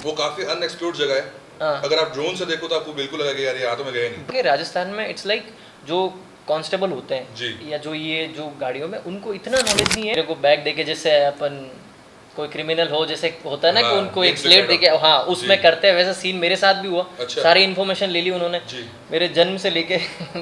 वो काफी अनएक्सप्लोर्ड जगह है। हाँ। अगर आप ड्रोन से देखो तो आपको बिल्कुल लगेगा यार यहाँ तो मैं गया नहीं। कि राजस्थान में इट्स लाइक जो कांस्टेबल होते हैं जी। या जो गाड़ियों में उनको इतना नॉलेज नहीं है। मेरे को बैग देके जैसे अपन कोई क्रिमिनल हो जैसे होता है ना कि हाँ, उनको name एक स्लेट placard देके हाँ उसमें जी। करते हैं, वैसा सीन मेरे साथ भी हुआ। अच्छा। सारी इन्फॉर्मेशन ले ली उन्होंने जी। मेरे जन्म से लेके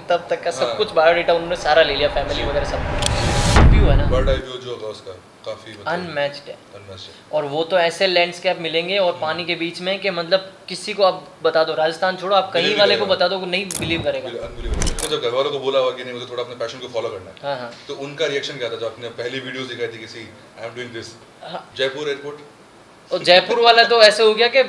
तब तक का सब हाँ। कुछ बायोडाटा उन्होंने सारा ले लिया, फैमिली जी। वगैरह सब व्यू है ना बर्ड आई व्यू जो होगा उसका काफी अनमैच्ड है। अनमैच्ड है। और वो तो ऐसे लैंडस्केप मिलेंगे और पानी के बीच में कि मतलब किसी को आप बता दो, राजस्थान छोड़ो आप कहीं Believe वाले को करेगा। बता दो नहीं बिलीव करेगा। अनबिलीवेबल। तो जब घर वालों को बोला हुआ कि नहीं मुझे थोड़ा अपने पैशन को फॉलो करना है, हाँ हाँ तो उनका रिएक्शन क्या था जब आपने पहली वीडियोस दिखाई थी किसी आई एम डूइंग दिस हाँ। जयपुर एयरपोर्ट? और जयपुर वाला तो ऐसे हो गया कि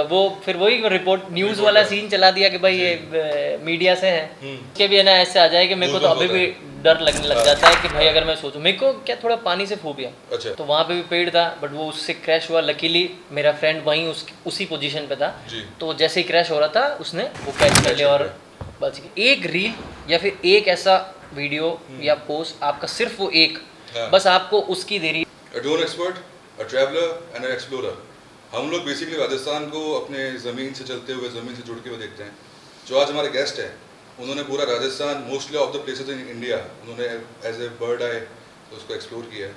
वो फिर वही रिपोर्ट न्यूज़ रिपोर्ट वाला है। सीन चला दिया कि भाई ये मीडिया से है के भी है ना, ऐसे आ जाए कि मेरे को तो Goosebumps अभी भी होता डर लगने लग जाता है कि भाई अगर मैं सोचूं, मेरे को क्या थोड़ा पानी से फोबिया, अच्छा तो वहाँ पे भी पेड़ था बट वो उससे क्रैश हुआ। लकीली मेरा फ्रेंड वहीं उसी पोजीशन पे था, जी। तो जैसे ही क्रैश हो रहा था उसने वो कैच कर लिया और बच गया। एक रील या फिर एक ऐसा वीडियो या पोस्ट आपका, सिर्फ वो एक हाँ। बस आपको उसकी देरी। A drone expert, a traveller and an explorer. हम लोग बेसिकली राजस्थान को अपने ज़मीन से चलते हुए, ज़मीन से जुड़ के हुए देखते हैं। जो आज हमारे गेस्ट हैं उन्होंने पूरा Rajasthan, mostly of the places in India उन्होंने एज ए बर्ड आई उसको एक्सप्लोर किया है।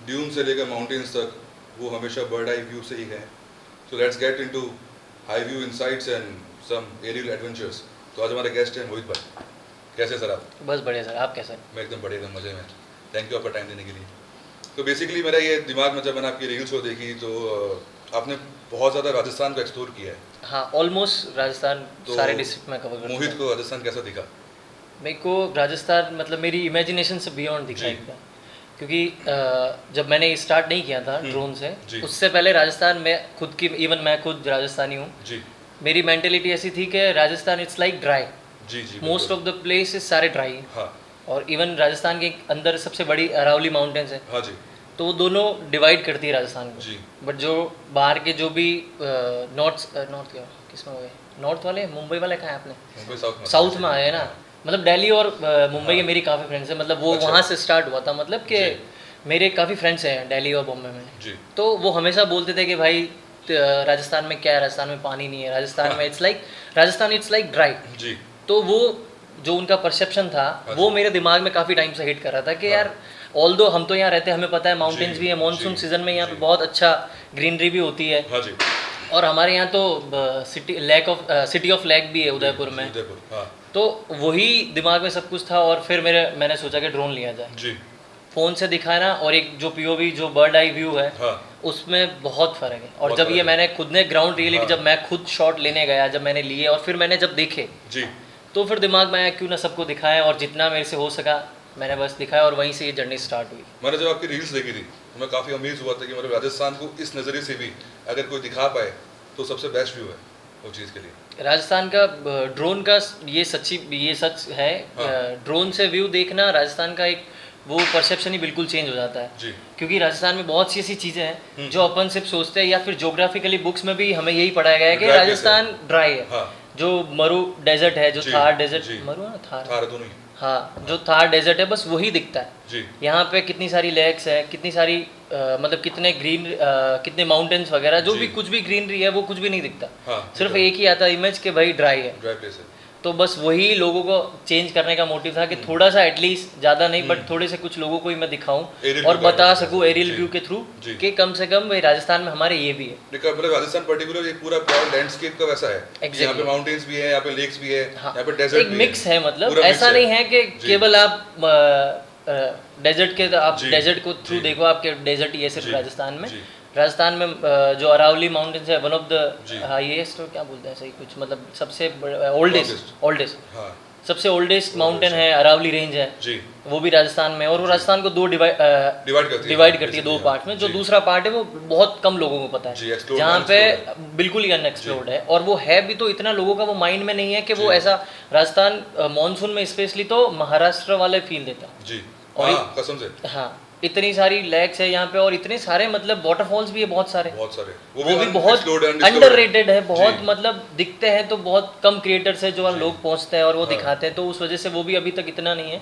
ड्यून से लेकर माउंटेन्स तक वो हमेशा बर्ड आई व्यू से ही है। So let's get into high view insights and some aerial adventures. तो आज हमारे गेस्ट हैं मोहित भाई। कैसे सर आप? बस बढ़िया सर, आप कैसे? मैं एकदम बढ़िया, एकदम मज़े में। थैंक यू आपका टाइम देने के लिए। तो बेसिकली मेरा ये दिमाग में जब मैंने आपकी रील्स को देखी तो आपने बहुत ज़्यादा राजस्थान को एक्सप्लोर किया है। हाँ ऑलमोस्ट राजस्थान तो सारे डिस्ट्रिक्ट में कवर कर मोहित चुका को राजस्थान कैसा दिखा? हूँ। मेरे को राजस्थान मतलब मेरी इमेजिनेशन से बियॉन्ड दिखा जी। एकदम, क्योंकि जब मैंने स्टार्ट नहीं किया था ड्रोन से, जी। उससे पहले राजस्थान में खुद की, इवन मैं खुद राजस्थानी हूँ, जी मेरी मेंटेलिटी ऐसी थी कि राजस्थान इट्स लाइक ड्राई, जी जी मोस्ट ऑफ द प्लेसेस सारे ड्राई हैं। हाँ और इवन राजस्थान के अंदर सबसे बड़ी अरावली माउंटेन्स है, हाँ जी तो वो दोनों डिवाइड करती है राजस्थान को। जी बट जो बाहर के जो भी नॉर्थ क्या किस में हो गए, नॉर्थ वाले मुंबई वाले कहाँ हैं आपने? मुंबई साउथ में साउथ में आए ना, मतलब दिल्ली और मुंबई के मेरी काफ़ी फ्रेंड्स हैं, मतलब वो अच्छा। वहाँ से स्टार्ट हुआ था, मतलब कि जी। मेरे काफ़ी फ्रेंड्स हैं दिल्ली और बॉम्बे में। जी तो वो हमेशा बोलते थे कि भाई राजस्थान में क्या है, राजस्थान में पानी नहीं है, राजस्थान में राजस्थान इट्स लाइक ड्राई। जी तो वो जो उनका परसेप्शन था वो मेरे दिमाग में काफ़ी टाइम से हिट कर रहा था कि यार ऑल्दो हम तो यहाँ रहते हैं, हमें पता है माउंटेन्स जी, भी है, मानसून जी, सीजन में यहाँ पे जी। बहुत अच्छा ग्रीनरी भी होती है, हाँ जी और हमारे यहाँ तो सिटी ऑफ लेक भी है उदयपुर में। उदयपुर हाँ तो वही दिमाग में सब कुछ था और फिर मैंने सोचा कि ड्रोन लिया जाए। जी फ़ोन से दिखाना और एक जो पीओवी जो बर्ड आई व्यू है हाँ उसमें बहुत फ़र्क है। और बहुत जब फर्क ये है। मैंने खुद ने ग्राउंड रियलिटी हाँ। जब मैं खुद शॉट लेने गया, जब मैंने लिए और फिर मैंने जब देखे, जी तो फिर दिमाग में आया क्यों ना सबको दिखाएं, और जितना मेरे से हो सका मैंने बस दिखाया और वहीं से ये जर्नी स्टार्ट हुई। मैंने जब आपकी रील्स देखी थी तो मैं काफ़ी अमेज हुआ था कि मतलब राजस्थान को इस नज़रिए से भी अगर कोई दिखा पाए तो सबसे बेस्ट व्यू है वो चीज़ के लिए। राजस्थान का ड्रोन का ये सच है। हाँ। ड्रोन से व्यू देखना राजस्थान का एक वो परसेप्शन ही बिल्कुल चेंज हो जाता है, जी क्योंकि राजस्थान में बहुत सी ऐसी चीज़ें हैं जो अपन सिर्फ सोचते हैं, या फिर ज्योग्राफिकली बुक्स में भी हमें यही पढ़ाया गया है कि Dry place राजस्थान ड्राई है। हाँ जो मरु डेजर्ट है, जो जी, थार डेजर्ट, जी। मरु है ना, थार, थार दोनों ही हाँ जो थार डेजर्ट है बस वही दिखता है। जी यहाँ पे कितनी सारी लेक्स है, कितनी सारी मतलब कितने माउंटेन्स वगैरह, जो जी। भी कुछ भी ग्रीनरी है वो कुछ भी नहीं दिखता। हाँ सिर्फ एक ही आता है इमेज कि भाई ड्राई है। ड्राई प्लेस है। तो बस वही लोगों को चेंज करने का मोटिव था कि थोड़ा सा एटलीस्ट, ज़्यादा नहीं बट थोड़े से कुछ लोगों को ही मैं दिखाऊं Aerial और view बता का सकूं एरियल जी, व्यू के थ्रू जी। कि कम से कम भाई राजस्थान में हमारे ये भी है। देखो मतलब राजस्थान पर्टिकुलर ये पूरा ब्रॉड लैंडस्केप का वैसा है। Exactly. यहाँ पे माउंटेन्स भी है, यहाँ पे लेक्स भी है, हाँ, यहाँ पे डेजर्ट एक भी मिक्स है, मतलब पूरा ऐसा mix नहीं है कि जी। केवल आप डेजर्ट के आप जी, डेजर्ट को थ्रू जी। देखो, आपके डेजर्ट ही है सिर्फ जी, राजस्थान में। जी। राजस्थान में जो अरावली माउंटेन्स है, वन ऑफ जी। द हाईएस्ट, क्या बोलते हैं सही कुछ, मतलब सबसे ओल्डेस्ट हाँ सबसे ओल्डेस्ट माउंटेन है, अरावली रेंज है, जी वो भी राजस्थान में। और वो राजस्थान को दो डिवाइड करती है दो हाँ, पार्ट में। जो जी। दूसरा पार्ट है वो बहुत कम लोगों को पता जी, है, explored जहाँ पे unexplored बिल्कुल ही अनएक्सप्लोर्ड है। और वो है भी तो इतना लोगों का वो माइंड में नहीं है कि वो जी। ऐसा राजस्थान मानसून में स्पेशली तो महाराष्ट्र वाले फील देता। जी और हाँ कसम से हाँ, इतनी सारी लेक्स है यहाँ पे और इतने सारे मतलब वाटरफॉल्स भी है बहुत सारे वो भी बहुत अंडररेटेड है बहुत मतलब दिखते हैं तो बहुत कम क्रिएटर्स है जो लोग पहुँचते हैं और वो दिखाते हैं तो उस वजह से वो भी अभी तक इतना नहीं है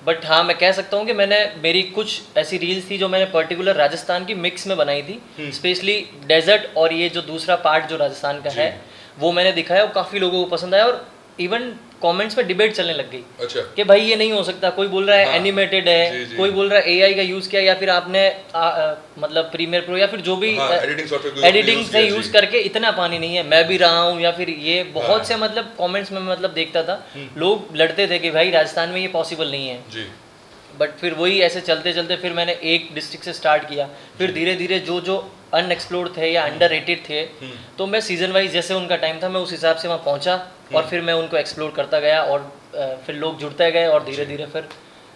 बट हाँ मैं कह सकता हूँ कि मैंने मेरी कुछ ऐसी रील्स थी जो मैंने पर्टिकुलर राजस्थान की मिक्स में बनाई थी स्पेशली डेजर्ट और ये जो दूसरा पार्ट जो राजस्थान का है वो मैंने दिखाया और काफ़ी लोगों को पसंद आया और इवन कमेंट्स में डिबेट चलने लग गई अच्छा कि भाई ये नहीं हो सकता कोई बोल रहा है एनिमेटेड है कोई बोल रहा है एआई का यूज़ किया या फिर आपने मतलब प्रीमियर प्रो या फिर जो भी एडिटिंग से यूज़ करके इतना पानी नहीं है मैं भी रहा हूँ या फिर ये बहुत से मतलब कमेंट्स में मतलब देखता था लोग लड़ते थे कि भाई राजस्थान में ये पॉसिबल नहीं है बट फिर वही ऐसे चलते चलते फिर मैंने एक डिस्ट्रिक्ट से स्टार्ट किया फिर धीरे धीरे जो जो अनएक्सप्लोर्ड थे या अंडररेटेड थे तो मैं सीजन वाइज जैसे उनका टाइम था मैं उस हिसाब से वहाँ पहुँचा और फिर मैं उनको एक्सप्लोर करता गया और फिर लोग जुड़ते गए और धीरे धीरे फिर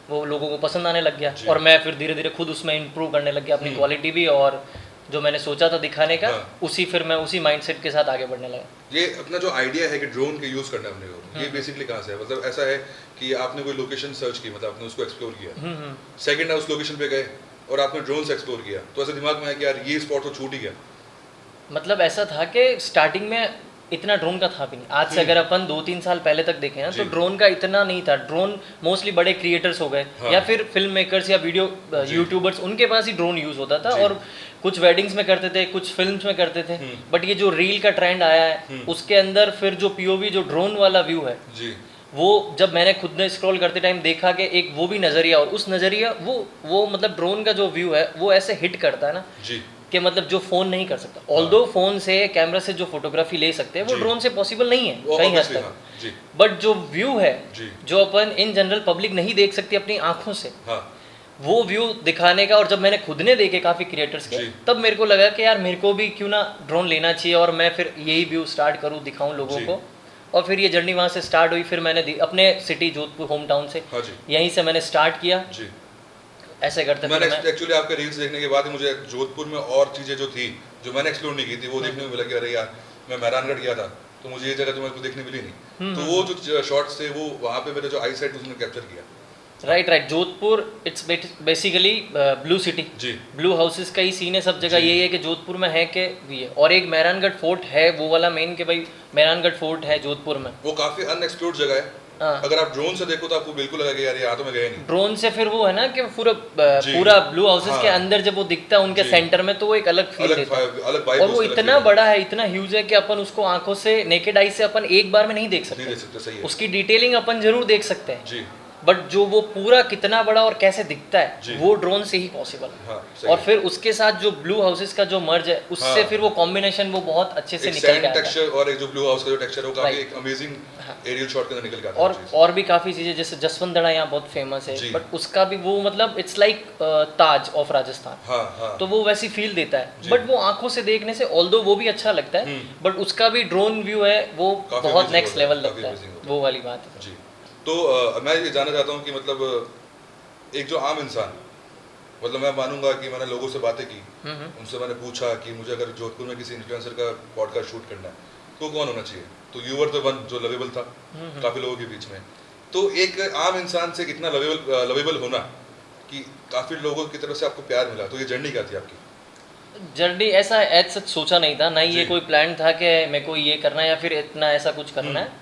वो लोगों को पसंद आने लग गया और मैं फिर धीरे धीरे खुद उसमें इम्प्रूव करने लग गया अपनी क्वालिटी भी और जो मैंने सोचा था दिखाने का उसी फिर मैं उसी माइंडसेट के साथ आगे बढ़ने लगा ये अपना जो आइडिया है कि ड्रोन के यूज़ करना अपने को ये बेसिकली कहाँ से है मतलब ऐसा है कि आपने कोई लोकेशन सर्च की मतलब आपने उसको एक्सप्लोर किया सेकंड है उस लोकेशन पे गए और आपने ड्रोन से एक्सप्लोर किया तो ऐसे दिमाग में है कि यार ये स्पॉट तो छूट ही गया मतलब ऐसा था कि स्टार्टिंग में इतना ड्रोन का था भी नहीं आज से अगर अपन 2-3 साल पहले तक देखें ना तो ड्रोन का इतना नहीं था ड्रोन मोस्टली बड़े क्रिएटर्स हो गए या फिर फिल्म मेकर्स या वीडियो यूट्यूबर्स उनके पास ही ड्रोन यूज़ होता था और कुछ वेडिंग्स में करते थे कुछ फिल्म्स में करते थे बट ये जो रील का ट्रेंड आया है उसके अंदर फिर जो पीओवी जो ड्रोन वाला व्यू है वो जब मैंने खुद ने स्क्रॉल करते टाइम देखा कि एक वो भी नज़रिया और उस नज़रिया वो मतलब ड्रोन का जो व्यू है वो ऐसे हिट करता है ना कि मतलब जो फ़ोन नहीं कर सकता ऑल्दो फ़ोन से कैमरा से जो फोटोग्राफी ले सकते हैं वो ड्रोन से पॉसिबल नहीं है कहीं हद तक बट जो व्यू है जो अपन इन जनरल पब्लिक नहीं देख सकती अपनी आंखों से वो व्यू दिखाने का और जब मैंने खुद ने देखे काफ़ी क्रिएटर्स के तब मेरे को लगा कि यार मेरे को भी क्यों ना ड्रोन लेना चाहिए और मैं फिर यही व्यू स्टार्ट करूँ दिखाऊँ लोगों को और फिर ये जर्नी वहाँ से स्टार्ट हुई फिर मैंने अपने सिटी जोधपुर होम टाउन से यहीं से मैंने स्टार्ट किया ऐसे करते मैंने एक्चुअली आपके रील्स देखने के बाद मुझे जोधपुर में और चीज़ें जो थी जो मैंने एक्सप्लोर नहीं की थी वो देखने में मिला कि अरे यार मैं मेहरानगढ़ गया था तो मुझे ये जगह तो मेरे को देखने मिली नहीं तो वो जो शॉट्स थे वो वहाँ पे मेरे जो आई साइट उसने कैप्चर किया right Jodhpur it's basically blue city blue houses का ही सीन है सब जगह यही है कि जोधपुर में है कि ये और एक मेहरानगढ़ फोर्ट है वो वाला मेन कि भाई मेहरानगढ़ फोर्ट है जोधपुर में वो काफ़ी अनएक्सप्लोर्ड जगह है अगर आप ड्रोन से देखो तो आपको बिल्कुल लगेगा यार यहाँ तो मैं गया नहीं ड्रोन से फिर वो है ना कि पूरा ब्लू हाउसेस के अंदर जब वो दिखता है उनके सेंटर में तो वो एक अलग फील देता है और वो इतना बड़ा है इतना ह्यूज है कि अपन उसको आंखों से नेकेड आई से अपन एक बार में नहीं देख सकते उसकी डिटेलिंग अपन जरूर देख सकते हैं बट जो वो पूरा कितना बड़ा और कैसे दिखता है वो ड्रोन से ही पॉसिबल है और फिर उसके साथ जो ब्लू हाउसेस का जो मर्ज है उससे फिर वो कॉम्बिनेशन वो बहुत अच्छे से निकल के आता है टेक्सचर और एक जो ब्लू हाउस का जो टेक्सचर है वो काफी एक अमेजिंग एरियल शॉट के अंदर निकल के आता है और भी काफी चीजें जैसे जसवंत दड़ा यहाँ बहुत फेमस है बट उसका भी वो मतलब it's like Taj of Rajasthan तो वो वैसी फील देता है बट वो आंखों से देखने से ऑल्दो वो भी अच्छा लगता है बट उसका भी ड्रोन व्यू है वो बहुत नेक्स्ट लेवल लगता है वो वाली बात है तो मैं ये जानना चाहता हूँ कि मतलब एक जो आम इंसान मतलब मैं मानूंगा कि मैंने लोगों से बातें की उनसे मैंने पूछा कि मुझे अगर जोधपुर में किसी इन्फ्लुएंसर का पॉडकास्ट शूट करना है तो कौन होना चाहिए तो यू वर द वन जो लवेबल था काफ़ी लोगों के बीच में तो एक आम इंसान से इतना लवेबल होना कि काफ़ी लोगों की तरफ से आपको प्यार मिला तो ये जर्नी क्या थी आपकी जर्नी ऐसा एज सच सोचा नहीं था ना ये कोई प्लान था कि मेरे को ये करना है या फिर इतना ऐसा कुछ करना है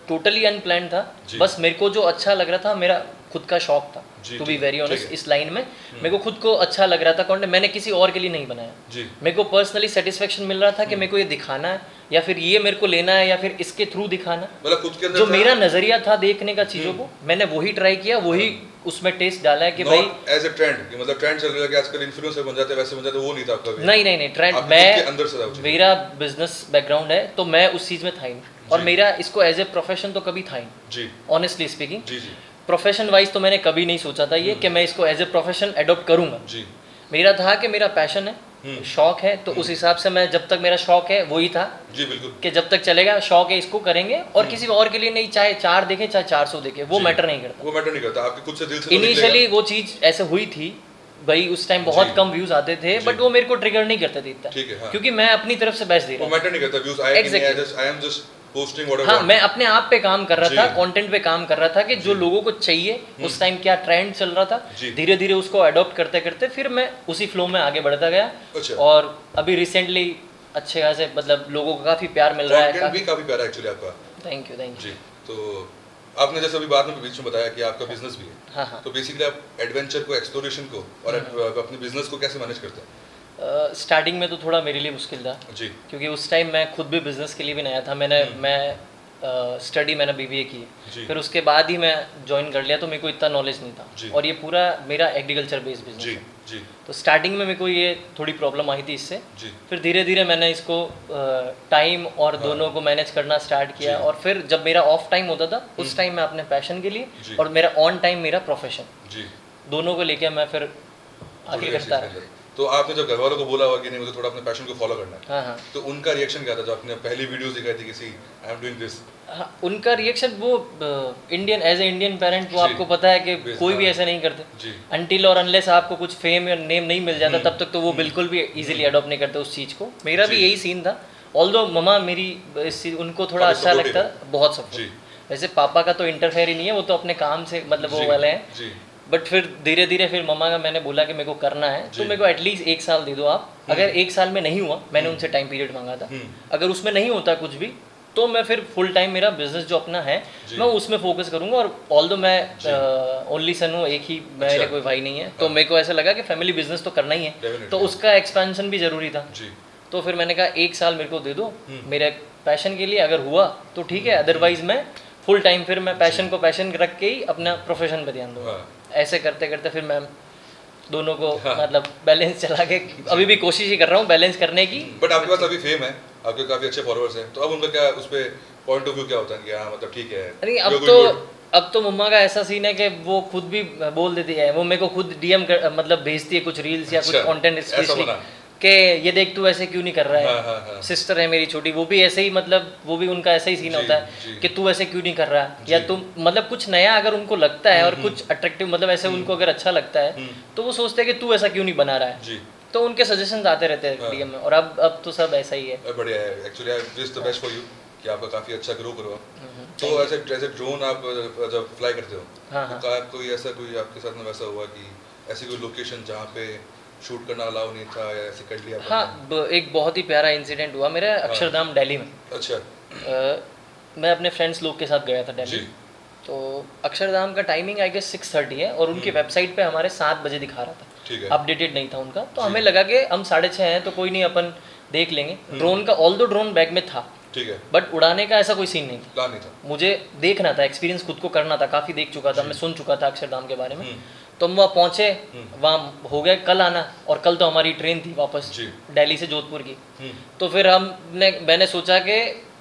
टोटली अनप्लान था बस मेरे को जो अच्छा लग रहा था मेरा खुद का शौक था टू बी वेरी ऑनेस्ट इस लाइन में मेरे को खुद को अच्छा लग रहा था कंटेंट मैंने किसी और के लिए नहीं बनाया मेरे को पर्सनली सेटिस्फेक्शन मिल रहा था कि मेरे को ये दिखाना है या फिर ये मेरे को लेना है या फिर इसके थ्रू दिखाना मतलब खुद के अंदर जो मेरा नजरिया था देखने का चीजों को मैंने वही ट्राई किया वही उसमें टेस्ट डाला है कि भाई एज अ ट्रेंड कि मतलब ट्रेंड चल रहा है कि आजकल इन्फ्लुएंसर बन जाते हैं वैसे बन जाते वो नहीं था आपका नहीं ट्रेंड मैं अंदर से मेरा बिजनेस बैकग्राउंड है तो मैं उस चीज में था ही और मेरा इसको एज ए प्रोफेशन तो कभी था ही ऑनेस्टली स्पीकिंग प्रोफेशन वाइज तो मैंने कभी नहीं सोचा था ये कि मैं इसको एज ए प्रोफेशन एडॉप्ट करूंगा मेरा था कि मेरा पैशन है शौक है तो उस हिसाब से मैं जब तक मेरा शौक है वही था बिल्कुल कि जब तक चलेगा शौक है इसको करेंगे और किसी और के लिए नहीं चाहे 4 देखे चाहे 400 देखे वो मैटर नहीं करता आपके खुद से दिल से इनिशियली वो चीज ऐसे हुई थी भाई उस टाइम बहुत कम व्यूज आते थे बट वो मेरे को ट्रिगर नहीं करते थे इतना क्योंकि मैं अपनी तरफ से बेस्ट दे रहा हूं मैटर नहीं करता व्यूज आए कि नहीं I am just posting whatever. हाँ, मैं अपने आप पे काम कर रहा जी। था, कंटेंट पे काम कर रहा था कि जो लोगों को चाहिए उस टाइम क्या ट्रेंड चल रहा था, जी। धीरे धीरे उसको अडॉप्ट करते करते फिर मैं उसी फ्लो में आगे बढ़ता गया। अच्छा। और अभी रिसेंटली अच्छे खासे मतलब लोगों को काफ़ी प्यार मिल रहा है। कंटेंट भी काफी प्यारा एक्चुअली आपका। Thank you thank you. जी। तो आपने जैसे अभी बाद में बीच में बताया कि आपका बिजनेस भी है। हाँ हाँ। तो बेसिकली आप एडवेंचर को, एक्सप्लोरेशन को और अपने बिजनेस को कैसे मैनेज करते हैं? स्टार्टिंग में तो थोड़ा मेरे लिए मुश्किल था, जी। क्योंकि उस टाइम मैं खुद भी बिजनेस के लिए भी नया था। मैं स्टडी मैंने बीबीए की जी। है, फिर उसके बाद ही मैं ज्वाइन कर लिया, तो मेरे को इतना नॉलेज नहीं जी। था। और ये पूरा मेरा एग्रीकल्चर बेस्ड बिजनेस जी। है, जी। तो स्टार्टिंग में मेरे को ये थोड़ी प्रॉब्लम आई थी इससे। जी। फिर धीरे धीरे मैंने इसको टाइम और हाँ। दोनों को मैनेज करना स्टार्ट किया। जी। और फिर जब मेरा ऑफ टाइम होता था उस टाइम मैं अपने पैशन के लिए जी। और मेरा ऑन टाइम मेरा प्रोफेशन, जी। दोनों को लेकर मैं फिर आगे जुड़ गए करता इस चीज़ के रहा। अंदर। तो आपने जब घर वालों को बोला होगा कि नहीं मुझे थोड़ा अपने पैशन को फॉलो करना है, हाँ हाँ तो उनका रिएक्शन क्या था जब आपने पहली वीडियोस दिखाई थी किसी आई एम डूइंग दिस? हाँ, उनका रिएक्शन वो Indian as a Indian parent वो जी। आपको पता है कि बेस- कोई भी हाँ। ऐसा नहीं करते जी। अनटिल और अनलेस आपको कुछ फेम या नेम नहीं मिल जाता तब तक तो वो बिल्कुल भी इजीली अडॉप्ट नहीं करते उस चीज़ को। मेरा भी जी। यही सीन था। ऑल्दो ममा मेरी इस चीज़ उनको थोड़ा काफी अच्छा supportive लगता, बहुत जी। सपोर्ट। वैसे पापा का तो इंटरफेयर ही नहीं है, वो तो अपने काम से मतलब वो जी। वाले हैं। जी। बट फिर धीरे धीरे फिर मम्मा का मैंने बोला कि मेरे को करना है, तो जी। मेरे को एटलीस्ट 1 साल दे दो आप। अगर 1 साल में नहीं हुआ, मैंने उनसे टाइम पीरियड मांगा था, अगर उसमें नहीं होता कुछ भी तो मैं फिर फुल टाइम मेरा बिजनेस जो अपना है जी। मैं उसमें फोकस करूंगा। और ऑल्दो मैं ओनली सन हूँ, एक ही, मेरे अच्छा। कोई भाई नहीं है, तो हाँ। मेरे को ऐसा लगा कि फैमिली बिजनेस तो करना ही है, Definitely, तो हाँ। उसका एक्सपेंशन भी ज़रूरी था। जी। तो फिर मैंने कहा 1 साल मेरे को दे दो मेरे पैशन के लिए, अगर हुआ तो ठीक है, अदरवाइज मैं फुल टाइम फिर मैं पैशन को पैशन रख के ही अपना प्रोफेशन पे ध्यान दूंगा। हाँ। ऐसे करते करते फिर मैं दोनों को हाँ। मतलब बैलेंस चला के अभी भी कोशिश ही कर रहा हूँ बैलेंस करने की। बट आपके पास अभी फेम है, आपके काफी अच्छे फॉलोअर्स हैं, तो अब उनका क्या उस पे पॉइंट ऑफ व्यू क्या होता है कि हाँ मतलब ठीक है नहीं, you're अब going good? तो मम्मा का ऐसा सीन है कि वो खुद भी बोल देती है, वो मेरे को खुद डीएम मतलब भेजती है कुछ रील्स या कुछ अच्छा, कंटेंट ऐसा स्पेशली बना? कि ये देख तू ऐसे क्यों नहीं कर रहा हाँ, हाँ, है। हाँ। सिस्टर है मेरी छोटी, वो भी ऐसे ही मतलब वो भी उनका ऐसा ही सीन जी, होता जी। है कि तू ऐसे क्यों नहीं कर रहा है, या जी। तुम मतलब कुछ नया अगर उनको लगता है और कुछ अट्रैक्टिव मतलब ऐसे उनको अगर अच्छा लगता है तो वो सोचते हैं कि तू ऐसा क्यों नहीं बना रहा है, जी। तो उनके सजेशंस आते रहते हैं हाँ। डीएम में। और अब तो सब ऐसा ही है। बढ़िया है actually, I wish the best for you कि आपका काफी अच्छा ग्रो करो। तो ऐसे ड्रोन आप जब फ्लाई करते हो हाँ, हाँ। तो कोई ऐसा कोई आपके साथ में वैसा हुआ कि ऐसी कोई लोकेशन जहाँ पे शूट करना अलाउ नहीं था या ऐसे कर लिया आपने? हाँ, एक बहुत ही प्यारा इंसिडेंट हुआ मेरा अक्षरधाम दिल्ली में। अच्छा। मैं अपने फ्रेंड्स लोग के साथ गया था दिल्ली। जी। तो अक्षरधाम का टाइमिंग आई गेस 6:30 है और उनकी वेबसाइट पे हमारे 7 बजे दिखा रहा था, ठीक है। अपडेटेड नहीं था उनका। तो हमें लगा कि हम 6:30 हैं तो कोई नहीं, अपन देख लेंगे। ड्रोन का ऑल्दो ड्रोन बैग में था, ठीक है। बट उड़ाने का ऐसा कोई सीन नहीं था। प्लान नहीं था। मुझे देखना था, एक्सपीरियंस खुद को करना था, काफ़ी देख चुका था, मैं सुन चुका था अक्षरधाम के बारे में। तो हम वहाँ पहुँचे, वहाँ हो गया कल आना, और कल तो हमारी ट्रेन थी वापस जी। दिल्ली से जोधपुर की। तो फिर मैंने सोचा कि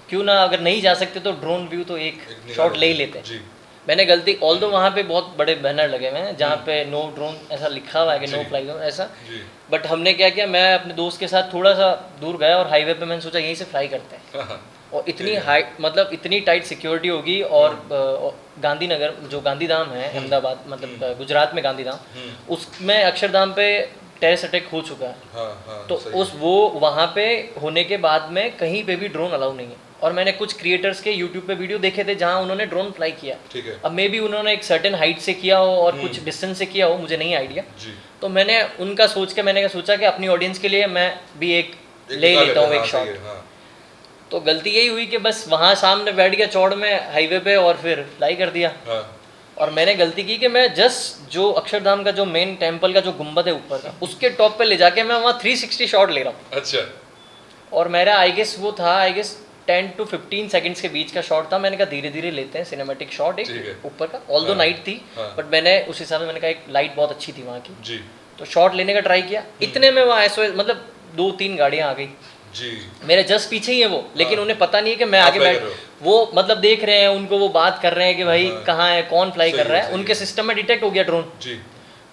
क्यों ना, अगर नहीं जा सकते तो ड्रोन व्यू तो एक शॉट ले ही लेते हैं। जी। मैंने गलती, ऑल्दो वहाँ पे बहुत बड़े बैनर लगे हुए हैं जहाँ पे नो ड्रोन ऐसा लिखा हुआ है कि नो फ्लाई जोन ऐसा, जी। बट हमने क्या किया, मैं अपने दोस्त के साथ थोड़ा सा दूर गया और हाईवे पे मैंने सोचा यहीं से फ्लाई करते हैं। हाँ, और इतनी हाई मतलब इतनी टाइट सिक्योरिटी होगी, और गांधीनगर जो गांधीधाम है अहमदाबाद मतलब गुजरात में गांधीधाम, उसमें अक्षरधाम पे टेररिस्ट अटैक हो चुका है। हाँ, हाँ, तो सही है। वो वहाँ पे होने के बाद में कहीं पे भी ड्रोन अलाउ नहीं है। और मैंने कुछ क्रिएटर्स के यूट्यूब पे वीडियो देखे थे जहाँ उन्होंने ड्रोन फ्लाई किया। ठीक है। अब मे बी उन्होंने एक सर्टेन हाइट से किया हो और कुछ डिस्टेंस से किया हो, मुझे नहीं आइडिया। जी। तो मैंने उनका सोच के मैंने सोचा कि अपनी ऑडियंस के लिए मैं भी एक ले निकाल लेता हूँ लेते हैं, एक हाँ, सही शॉट। है, हाँ। तो गलती यही हुई कि बस वहाँ सामने बैठ गया चौड़ में हाईवे पे और फिर फ्लाई कर दिया। हाँ। और मैंने गलती की कि मैं जस्ट जो अक्षरधाम का जो मेन टेम्पल का जो गुम्बद है ऊपर का, उसके टॉप पे ले जाके मैं वहाँ 360 शॉट ले रहा हूँ। अच्छा। और मेरा आई गेस वो था 10 to 15 सेकंड्स के बीच का शॉट था। मैंने कहा धीरे धीरे लेते हैं सिनेमैटिक शॉट ठीक है। एक ऊपर का, ऑल्दो हाँ, नाइट थी, हाँ। बट मैंने उस हिसाब से मैंने कहा एक लाइट बहुत अच्छी थी वहाँ की, जी। तो शॉट लेने का ट्राई किया। इतने में वहाँ SOS मतलब 2-3 गाड़ियाँ आ गई, जी। मेरे जस्ट पीछे ही है वो, लेकिन हाँ। उन्हें पता नहीं है कि मैं आप आगे fly बैठ, कर रहे वो मतलब देख रहे हैं उनको, वो बात कर रहे हैं कि भाई हाँ। कहाँ है, कौन फ्लाई सही कर रहा है, है, सही उनके है। सिस्टम में डिटेक्ट हो गया ड्रोन। जी।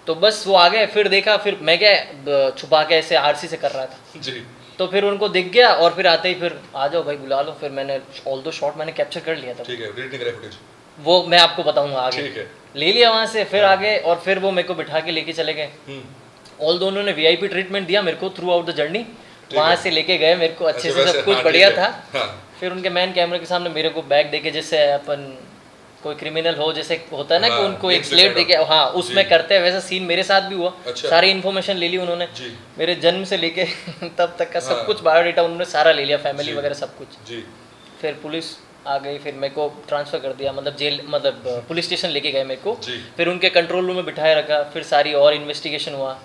तो बस वो आ गए, फिर देखा, फिर मैं क्या छुपा के ऐसे आरसी से कर रहा था, जी। तो फिर उनको दिख गया और फिर आते ही फिर आ जाओ भाई बुला लो। फिर मैंने ऑल दो शॉट मैंने कैप्चर कर लिया था, ठीक है, डिलीट नहीं करा फुटेज। वो मैं आपको बताऊंगा आगे। ठीक है। ले लिया वहाँ से, फिर आगे, और फिर वो मेरे को बिठा के लेके चले गए। हम्म। ऑल दोनों ने VIP ट्रीटमेंट दिया मेरे को थ्रू आउट द जर्नी। वहाँ से लेके गए मेरे को अच्छे अच्छा, से, सब वैसे, कुछ हाँ, बढ़िया ठीक है, था। हाँ। फिर उनके मैन कैमरे के सामने मेरे को बैग देके, जैसे अपन कोई क्रिमिनल हो जैसे होता है ना कि हाँ, उनको एक एक स्लेट second देके, हाँ उसमें जी। करते हैं, वैसा सीन मेरे साथ भी हुआ। अच्छा। सारी इन्फॉर्मेशन ले ली उन्होंने, जी। मेरे जन्म से लेके तब तक का सब हाँ। कुछ बायोडाटा उन्होंने सारा ले लिया, फैमिली जी। वगैरह सब कुछ। जी। फिर पुलिस आ गई, फिर मेरे को ट्रांसफ़र कर दिया, मतलब जेल, मतलब पुलिस स्टेशन लेके गए मेरे को। जी। फिर उनके कंट्रोल रूम में बिठाए रखा, फिर सारी और इन्वेस्टिगेशन हुआ।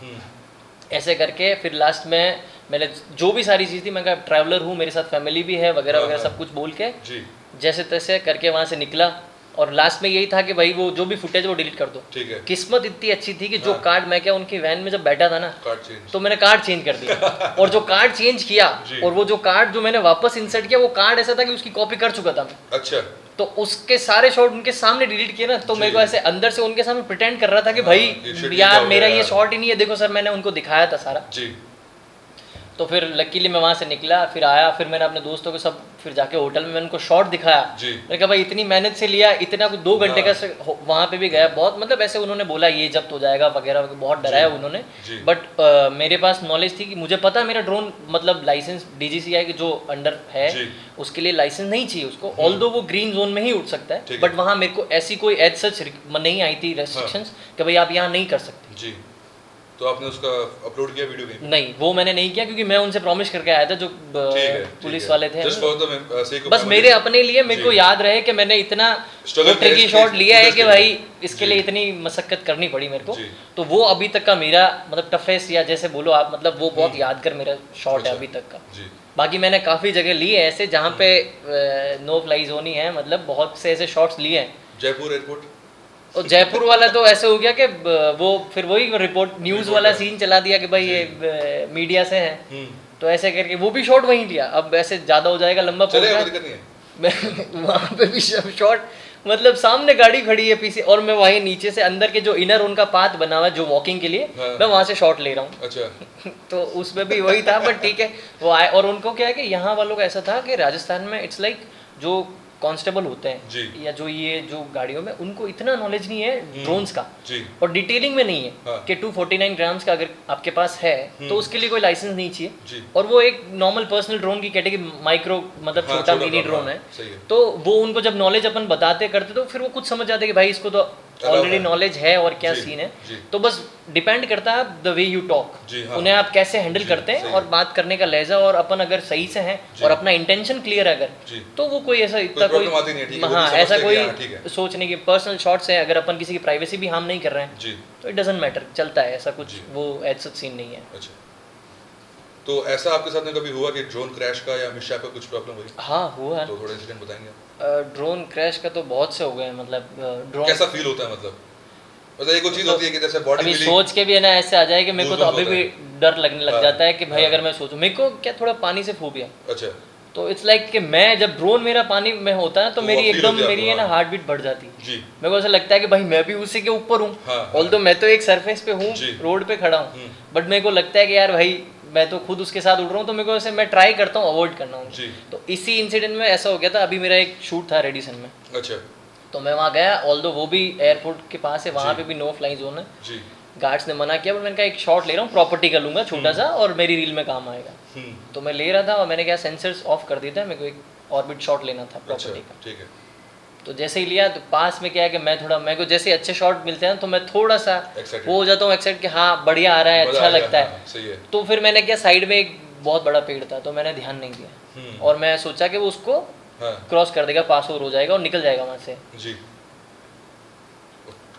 ऐसे करके फिर लास्ट में मैंने जो भी सारी चीज़ थी, मैं कहा ट्रैवलर हूँ, मेरे साथ फैमिली भी है वगैरह हाँ, वगैरह, हाँ। सब कुछ बोल के जी। जैसे तैसे करके वहाँ से निकला। और लास्ट में यही था कि भाई वो जो भी फुटेज वो डिलीट कर दो। ठीक है। किस्मत इतनी अच्छी थी कि जो हाँ। कार्ड, मैं क्या उनकी वैन में जब बैठा था ना, कार्ड चेंज। तो मैंने कार्ड चेंज कर दिया। और जो कार्ड चेंज किया जी। और वो जो कार्ड जो मैंने वापस इंसर्ट किया, वो कार्ड ऐसा था कि उसकी कॉपी कर चुका था मैं। अच्छा। तो उसके सारे शॉट उनके सामने डिलीट किए ना, तो मेरे को जी। ऐसे अंदर से उनके सामने प्रिटेंड कर रहा था कि हाँ, भाई ये shit क्या यार हो मेरा गया ये यार। शॉट ही नहीं है, देखो सर, मैंने उनको दिखाया था सारा। जी। तो फिर लकीली मैं वहाँ से निकला, फिर आया, फिर मैंने अपने दोस्तों को सब, फिर जाके होटल में मैंने उनको शॉट दिखाया। जी। मैंने कहा भाई इतनी मेहनत से लिया, इतना कुछ 2 घंटे हाँ। का वहाँ पे भी गया, बहुत मतलब ऐसे उन्होंने बोला ये जब्त हो जाएगा वगैरह वगैरह, बहुत डराया जी। उन्होंने। जी। बट मेरे पास नॉलेज थी कि मुझे पता है मेरा ड्रोन मतलब लाइसेंस DGCI के जो अंडर है जी। उसके लिए लाइसेंस नहीं चाहिए उसको, ऑल्दो वो ग्रीन जोन में ही उड़ सकता है। ठीक है। बट वहाँ मेरे को ऐसी कोई एज सच नहीं आई थी रेस्ट्रिक्शंस कि भाई आप यहाँ नहीं कर सकते। जी। तो आपने उसका अपलोड किया वीडियो कहीं? नहीं, वो मैंने नहीं किया, क्योंकि मैं उनसे प्रॉमिस करके आया था जो पुलिस वाले थे। Just for the sake of बस memory। मेरे अपने लिए मेरे को जी। याद रहे कि मैंने इतना Struggle ट्रिकी किया शॉट इस लिया है footage कि के भाई लिए। इसके जी। लिए इतनी मशक्कत करनी पड़ी मेरे को। जी। तो वो अभी तक का मेरा मतलब टफेस्ट, या जैसे बोलो आप, मतलब वो बहुत यादगार मेरा शॉट है अच्छा। अभी तक का। जी। बाकी मैंने काफ़ी जगह ली है ऐसे जहाँ पे नो फ्लाई जोन ही है, मतलब बहुत से ऐसे शॉट्स लिए हैं। जयपुर एयरपोर्ट? और जयपुर वाला तो ऐसे हो गया कि वो फिर वही रिपोर्ट न्यूज़ वाला सीन चला दिया कि भाई ये मीडिया से है, तो ऐसे करके वो भी शॉट वहीं लिया। अब ऐसे ज़्यादा हो जाएगा, लंबा चलेगा, पड़ेगा। कोई दिक्कत नहीं है। वहाँ पे भी शॉट, मतलब सामने गाड़ी खड़ी है पीछे, और मैं वहीं नीचे से अंदर के जो इनर उनका पाथ बना हुआ है जो वॉकिंग के लिए, हाँ। मैं वहाँ से शॉट ले रहा हूँ। अच्छा। तो उसमें भी वही था, बट ठीक है वो आए। और उनको क्या है कि यहाँ वालों का ऐसा था कि राजस्थान में इट्स लाइक जो कांस्टेबल होते हैं जी। या जो ये जो गाड़ियों में, उनको इतना नॉलेज नहीं है ड्रोन्स का, जी। और डिटेलिंग में नहीं है हाँ। कि 249 ग्राम्स का अगर आपके पास है तो उसके लिए कोई लाइसेंस नहीं चाहिए। जी। और वो एक नॉर्मल पर्सनल ड्रोन की कैटेगरी, माइक्रो मतलब हाँ, छोटा छोटा मिनी ड्रोन, ड्रोन हाँ, है। सही है। तो वो उनको जब नॉलेज अपन बताते करते, तो फिर वो खुद समझ जाते कि भाई इसको तो अलाउ ऑलरेडी है। नॉलेज है और क्या जी, सीन है। जी। तो बस डिपेंड करता है द वे यू टॉक, जी, हाँ। उन्हें आप कैसे हैंडल जी, करते हैं सही और है। बात करने का लहजा, और अपन अगर सही से हैं जी। और अपना इंटेंशन क्लियर है अगर, जी। तो वो कोई ऐसा इतना कोई प्रॉब्लम आती नहीं है, ठीक है, वो हाँ भी ऐसा समझते कोई हैं कि हाँ, ठीक है। सोचने की पर्सनल शॉट्स है, अगर अपन किसी की प्राइवेसी भी हार्म नहीं कर रहे हैं जी। तो इट डजंट मैटर, चलता है ऐसा कुछ, जी। वो एज सच सीन नहीं है। अच्छा। तो ऐसा आपके साथ में कभी हुआ कि ड्रोन क्रैश का या मिसशैप का कुछ प्रॉब्लम हुई? हाँ हुआ है। तो थोड़ा इंसिडेंट बताएंगे आप? ड्रोन क्रैश का तो बहुत से हो गए हैं, मतलब ड्रोन कैसा फील होता है, मतलब एक वो चीज होती है कि जैसे बॉडी अभी सोच के भी है ना ऐसे आ जाए कि मेरे को तो Goosebumps अभी होता भी डर लगने लग हाँ, जाता है कि भाई हाँ। अगर मैं सोचूं, मेरे को क्या थोड़ा पानी से फोबिया, अच्छा। तो इट्स लाइक कि मैं जब ड्रोन मेरा पानी में होता है तो तो मेरी वो feel एकदम होती है मेरी है आपको, ना हाँ। हार्ट बीट बढ़ जाती है। जी। मेरे को ऐसा लगता है कि भाई मैं भी उसी के ऊपर हूँ, हाँ, ऑल्दो मैं तो एक सरफेस पे हूँ, जी। रोड पे खड़ा हूँ, बट मेरे को लगता है कि यार भाई मैं तो खुद उसके साथ उड़ रहा हूँ, तो मेरे को ऐसे मैं ट्राई करता हूँ अवॉइड करना हूँ। जी। तो इसी इंसिडेंट में ऐसा हो गया था, अभी मेरा एक शूट था रेडिसन में, अच्छा। तो मैं वहाँ गया, ऑल्दो वो भी एयरपोर्ट के पास है, वहाँ जी। पे भी नो फ्लाई जोन है। जी। गार्ड्स ने मना किया, पर मैंने कहा एक शॉट ले रहा हूँ, प्रॉपर्टी कर लूँगा छोटा सा और मेरी रील में काम आएगा। तो मैं ले रहा था और मैंने क्या सेंसर्स ऑफ कर दिया था, मेरे को एक ऑर्बिट शॉट लेना था अच्छा, प्रॉपर्टी का। ठीक है। तो जैसे ही लिया तो पास में क्या है कि मैं थोड़ा, मेरे को जैसे अच्छे शॉट मिलते हैं तो मैं थोड़ा सा Excited। वो हो जाता हूँ एक्साइट कि हाँ बढ़िया आ रहा है, मजा अच्छा आ गया, लगता है। हाँ, सही है। तो फिर मैंने क्या, साइड में एक बहुत बड़ा पेड़ था तो मैंने ध्यान नहीं दिया, और मैं सोचा कि वो उसको हाँ। क्रॉस कर देगा, पास ओवर हो जाएगा और निकल जाएगा वहाँ से, जी।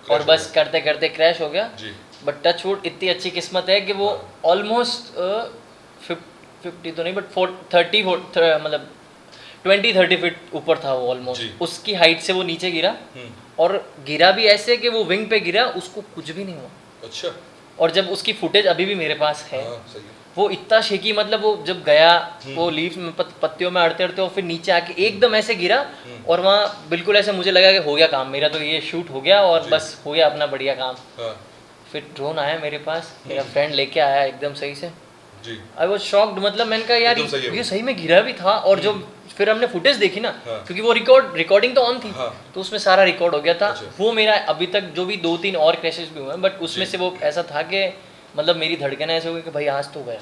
और Crash बस हो करते करते क्रैश हो गया। गया। जी। बट टच वुड इतनी अच्छी किस्मत है कि वो ऑलमोस्ट 50 तो नहीं बट 30 मतलब 20-30 फीट ऊपर था वो जी। ऑलमोस्ट, उसकी हाइट से वो नीचे गिरा, हम्म। और गिरा भी ऐसे कि वो विंग पे गिरा, उसको कुछ भी नहीं हुआ। अच्छा। और जब उसकी फुटेज अभी भी मेरे पास है, हाँ, सही है। वो इतना शेकी, मतलब वो जब गया वो लीव्स में पत्तियों में अड़ते अड़ते और फिर नीचे आके एकदम ऐसे गिरा, और वहाँ बिल्कुल ऐसे मुझे लगा कि हो गया काम मेरा, तो ये शूट हो गया और जी। बस हो गया अपना बढ़िया काम। हाँ। फिर ड्रोन आया मेरे पास, मेरा फ्रेंड लेके आया एकदम सही से। जी। आई वॉज शॉक्ड, मतलब मैंने कहा यार एकदम सही है वो। ये सही में गिरा भी था, और जो फिर हमने फुटेज देखी ना, हाँ। क्योंकि वो रिकॉर्डिंग तो ऑन थी, हाँ। तो उसमें सारा रिकॉर्ड हो गया था। अच्छा। वो मेरा अभी तक जो भी 2-3 और क्रैशेस भी हुए हैं, बट उसमें जी। से वो ऐसा था कि मतलब मेरी धड़कन ऐसे हो गई कि भाई आज तो गया।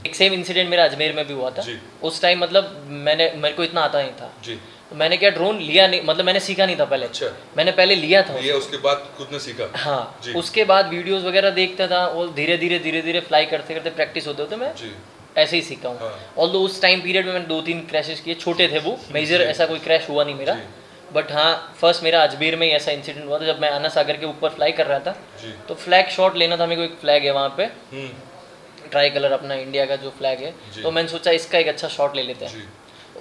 एक सेम इंसिडेंट मेरा अजमेर में भी हुआ था। जी। उस टाइम मतलब मेरे को इतना आता नहीं था, जी। तो मैंने क्या ड्रोन लिया नहीं, मतलब मैंने सीखा नहीं था पहले। अच्छा। मैंने पहले लिया था ये उसके बाद खुद ने सीखा। हाँ जी। उसके बाद वीडियोस वगैरह देखता था और धीरे धीरे फ्लाई करते करते प्रैक्टिस होते होते मैं जी। ऐसे ही सीखा हूँ। हाँ। ऑल्दो उस टाइम पीरियड में मैंने 2-3 क्रैशेस किए, छोटे थे वो, मेजर ऐसा कोई क्रैश हुआ नहीं मेरा। जी। बट हाँ फर्स्ट मेरा अजमेर में ही ऐसा इंसिडेंट हुआ था जब मैं आना सागर के ऊपर फ्लाई कर रहा था। जी। तो फ्लैग शॉट लेना था मेरे को, एक फ्लैग है वहाँ पे हम्म। ट्राई कलर अपना इंडिया का जो फ्लैग है, जी। तो मैंने सोचा इसका एक अच्छा शॉट ले लेते हैं। जी।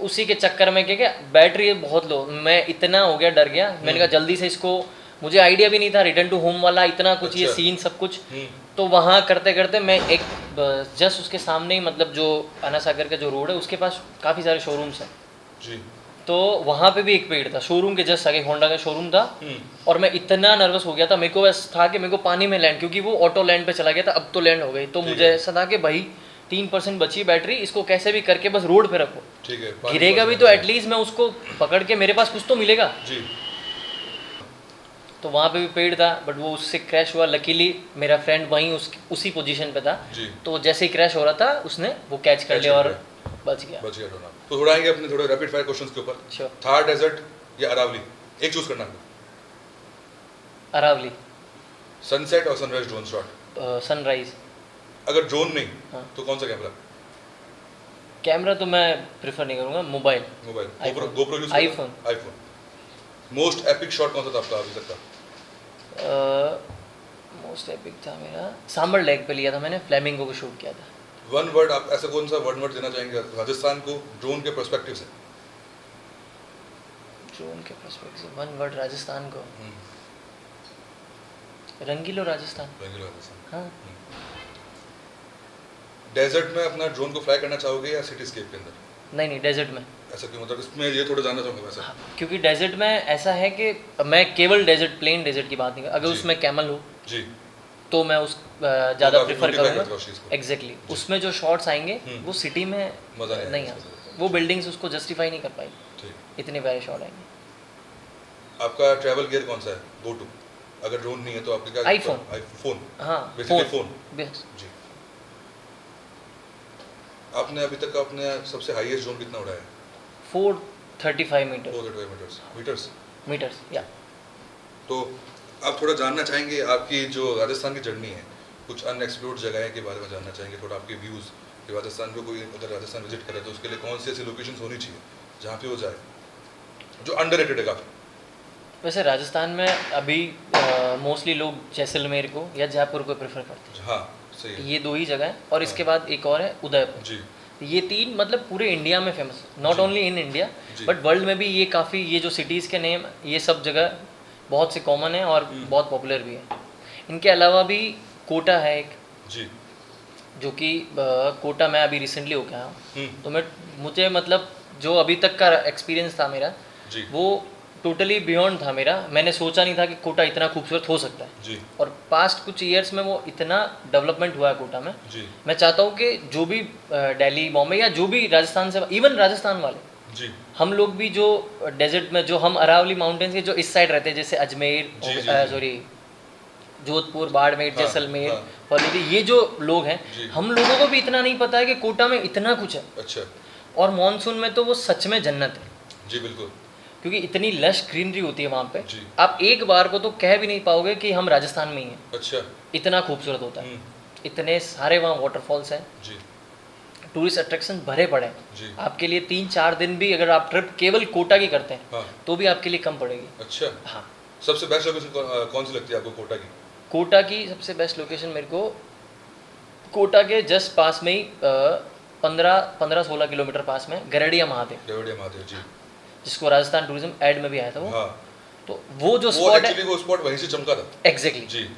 उसी के चक्कर में क्या बैटरी बहुत लो, मैं इतना हो गया, डर गया। मैंने कहा जल्दी से इसको, मुझे आइडिया भी नहीं था रिटर्न टू होम वाला इतना कुछ, ये अच्छा। सीन सब कुछ। तो वहाँ करते करते मैं एक जस्ट उसके सामने ही, मतलब जो आना सागर का जो रोड है उसके पास काफ़ी सारे शोरूम्स हैं। जी। तो वहाँ पे भी एक पेड़ था, शोरूम के जस्ट आगे होंडा का शोरूम था। और मैं इतना नर्वस हो गया था, मेरे को बस था कि मेरे को पानी में लैंड, क्योंकि वो ऑटो लैंड पे चला गया था, अब तो लैंड हो गई। तो मुझे ऐसा था कि भाई 3% बची बैटरी, इसको कैसे भी करके बस रोड पे रखो, ठीक है, गिरेगा भी तो एटलीस्ट मैं उसको पकड़ के मेरे पास कुछ तो मिलेगा। जी। तो वहाँ पे भी पेड़ था, बट वो उससे क्रैश हुआ। लकीली मेरा फ्रेंड वहीं उसी पोजीशन पे था, जी। तो जैसे ही क्रैश हो रहा था उसने वो कैच कर लिया और बच गया। बच गया ड्रोन। तो थोड़ा आएंगे अपने थोड़े रैपिड फायर क्वेश्चंस के ऊपर। श्योर। थार डेजर्ट या अरावली, एक चूज करना है। अरावली। सनसेट और सनराइज ड्रोन शॉट। सनराइज। अगर ड्रोन नहीं हाँ। तो कौन सा कैमरा? कैमरा तो मैं प्रेफर नहीं करूँगा, mobile. Mobile. iPhone। GoPro use iPhone। IPhone. Most epic shot कौन सा था आपका अभी तक का? मोस्ट एपिक था मेरा, सांबर लेक पे लिया था मैंने, फ्लेमिंगो को शूट किया था। वन वर्ड, आप ऐसा कौन सा वर्ड देना चाहेंगे राजस्थान को ड्रोन के पर्सपेक्टिव से? ड्रोन के पर्सपेक्टिव से वन वर्ड राजस्थान को, रंगीलो राजस्थान। रंगीलो राजस्थान। हाँ। डेजर्ट में अपना ड्रोन को फ्लाई करना चाहोगे या सिटीस्केप के अंदर? नहीं, डेजर्ट में। ऐसा क्यों, मतलब इसमें ये थोड़ा जानना चाहूँगा वैसे। हाँ, क्योंकि डेजर्ट में ऐसा है कि मैं केवल डेजर्ट, प्लेन डेजर्ट की बात नहीं कर, अगर जी। उसमें कैमल हो जी। तो मैं उस ज़्यादा काफी प्रेफर beautify करता करूँगा। है उस चीज़ को। एग्जैक्टली, उसमें जो शॉट्स आएंगे वो सिटी में मज़ा नहीं आ आएगा। सकते, वो बिल्डिंग्स उसको जस्टिफाई नहीं कर पाएगी, ठीक। इतने प्यारे शॉट आएंगे। आपका ट्रैवल गियर कौन सा है गो टू? अगर ड्रोन नहीं है तो आपके क्या? iPhone। आईफोन। हाँ, बेसिकली फोन। बेस। जी। आपने अभी तक अपने सबसे हाईएस्ट ड्रोन कितना उड़ाया है? 435 मीटर। 435 मीटर्स। मीटर्स। मीटर्स या। तो आप थोड़ा जानना चाहेंगे आपकी जो राजस्थान की जर्नी है, कुछ अनएक्सप्लोर्ड जगह के बारे में जानना चाहेंगे, थोड़ा आपके व्यूज़ कि राजस्थान को कोई अगर राजस्थान विजिट करे तो उसके लिए कौन सी ऐसी लोकेशंस होनी चाहिए जहाँ पे वो जाए, जो अंडररेटेड है काफ़ी? वैसे राजस्थान में अभी मोस्टली लोग जैसलमेर को या जयपुर को प्रेफर करते हैं। हाँ सही है। ये दो ही जगह है, और इसके बाद एक और है उदयपुर। जी। ये तीन मतलब पूरे इंडिया में फेमस, नॉट जी। ओनली इन इंडिया जी। बट वर्ल्ड में भी ये काफ़ी, ये जो सिटीज़ के नेम ये सब जगह बहुत से कॉमन है और बहुत पॉपुलर भी है। इनके अलावा भी कोटा है एक, जी। जो कि कोटा मैं अभी रिसेंटली होके आया हूँ। हम्म। तो मुझे मतलब जो अभी तक का एक्सपीरियंस था मेरा, जी। वो टोटली बियॉन्ड था मेरा। मैंने सोचा नहीं था कि कोटा इतना खूबसूरत हो सकता है, जी। और पास्ट कुछ ईयर्स में वो इतना डेवलपमेंट हुआ है कोटा में। जी। मैं चाहता हूँ कि जो भी दिल्ली, बॉम्बे या जो भी राजस्थान से, इवन राजस्थान वाले, जी। हम लोग भी जो डेजर्ट में, जो हम अरावली माउंटेन्स के जो इस साइड रहते हैं, जैसे अजमेर, जी, जी, जी। सॉरी जोधपुर, बाड़मेर, हाँ, जैसलमेर, हाँ। फरीदी, ये जो लोग हैं, जी। हम लोगों को भी इतना नहीं पता है कि कोटा में इतना कुछ है। अच्छा। और मॉनसून में तो वो सच में जन्नत है, जी बिल्कुल। क्योंकि इतनी लश ग्रीनरी होती है वहाँ पे, जी। आप एक बार को तो कह भी नहीं पाओगे कि हम राजस्थान में ही हैं, अच्छा। इतना खूबसूरत होता है। इतने सारे वहाँ वाटरफॉल्स हैं, जी। टूरिस्ट अट्रैक्शन भरे पड़े हैं। जी। आपके लिए 3-4 दिन भी अगर आप ट्रिप केवल कोटा की करते हैं हाँ। तो भी आपके लिए कम पड़ेगी। अच्छा। हाँ, सबसे बेस्ट लोकेशन कौन सी लगती है आपको कोटा की? कोटा की सबसे बेस्ट लोकेशन मेरे को कोटा के जस्ट पास में ही 15-16 किलोमीटर पास में गरडिया महादेव, गवड़िया महादेव। जी। जिसको राजस्थान टूरिज्म एड में भी आया था वो। हाँ। तो वो जो वो स्पॉट है, एक्चुअली वो स्पॉट वहीं से चमका था। एग्जैक्टली, जी।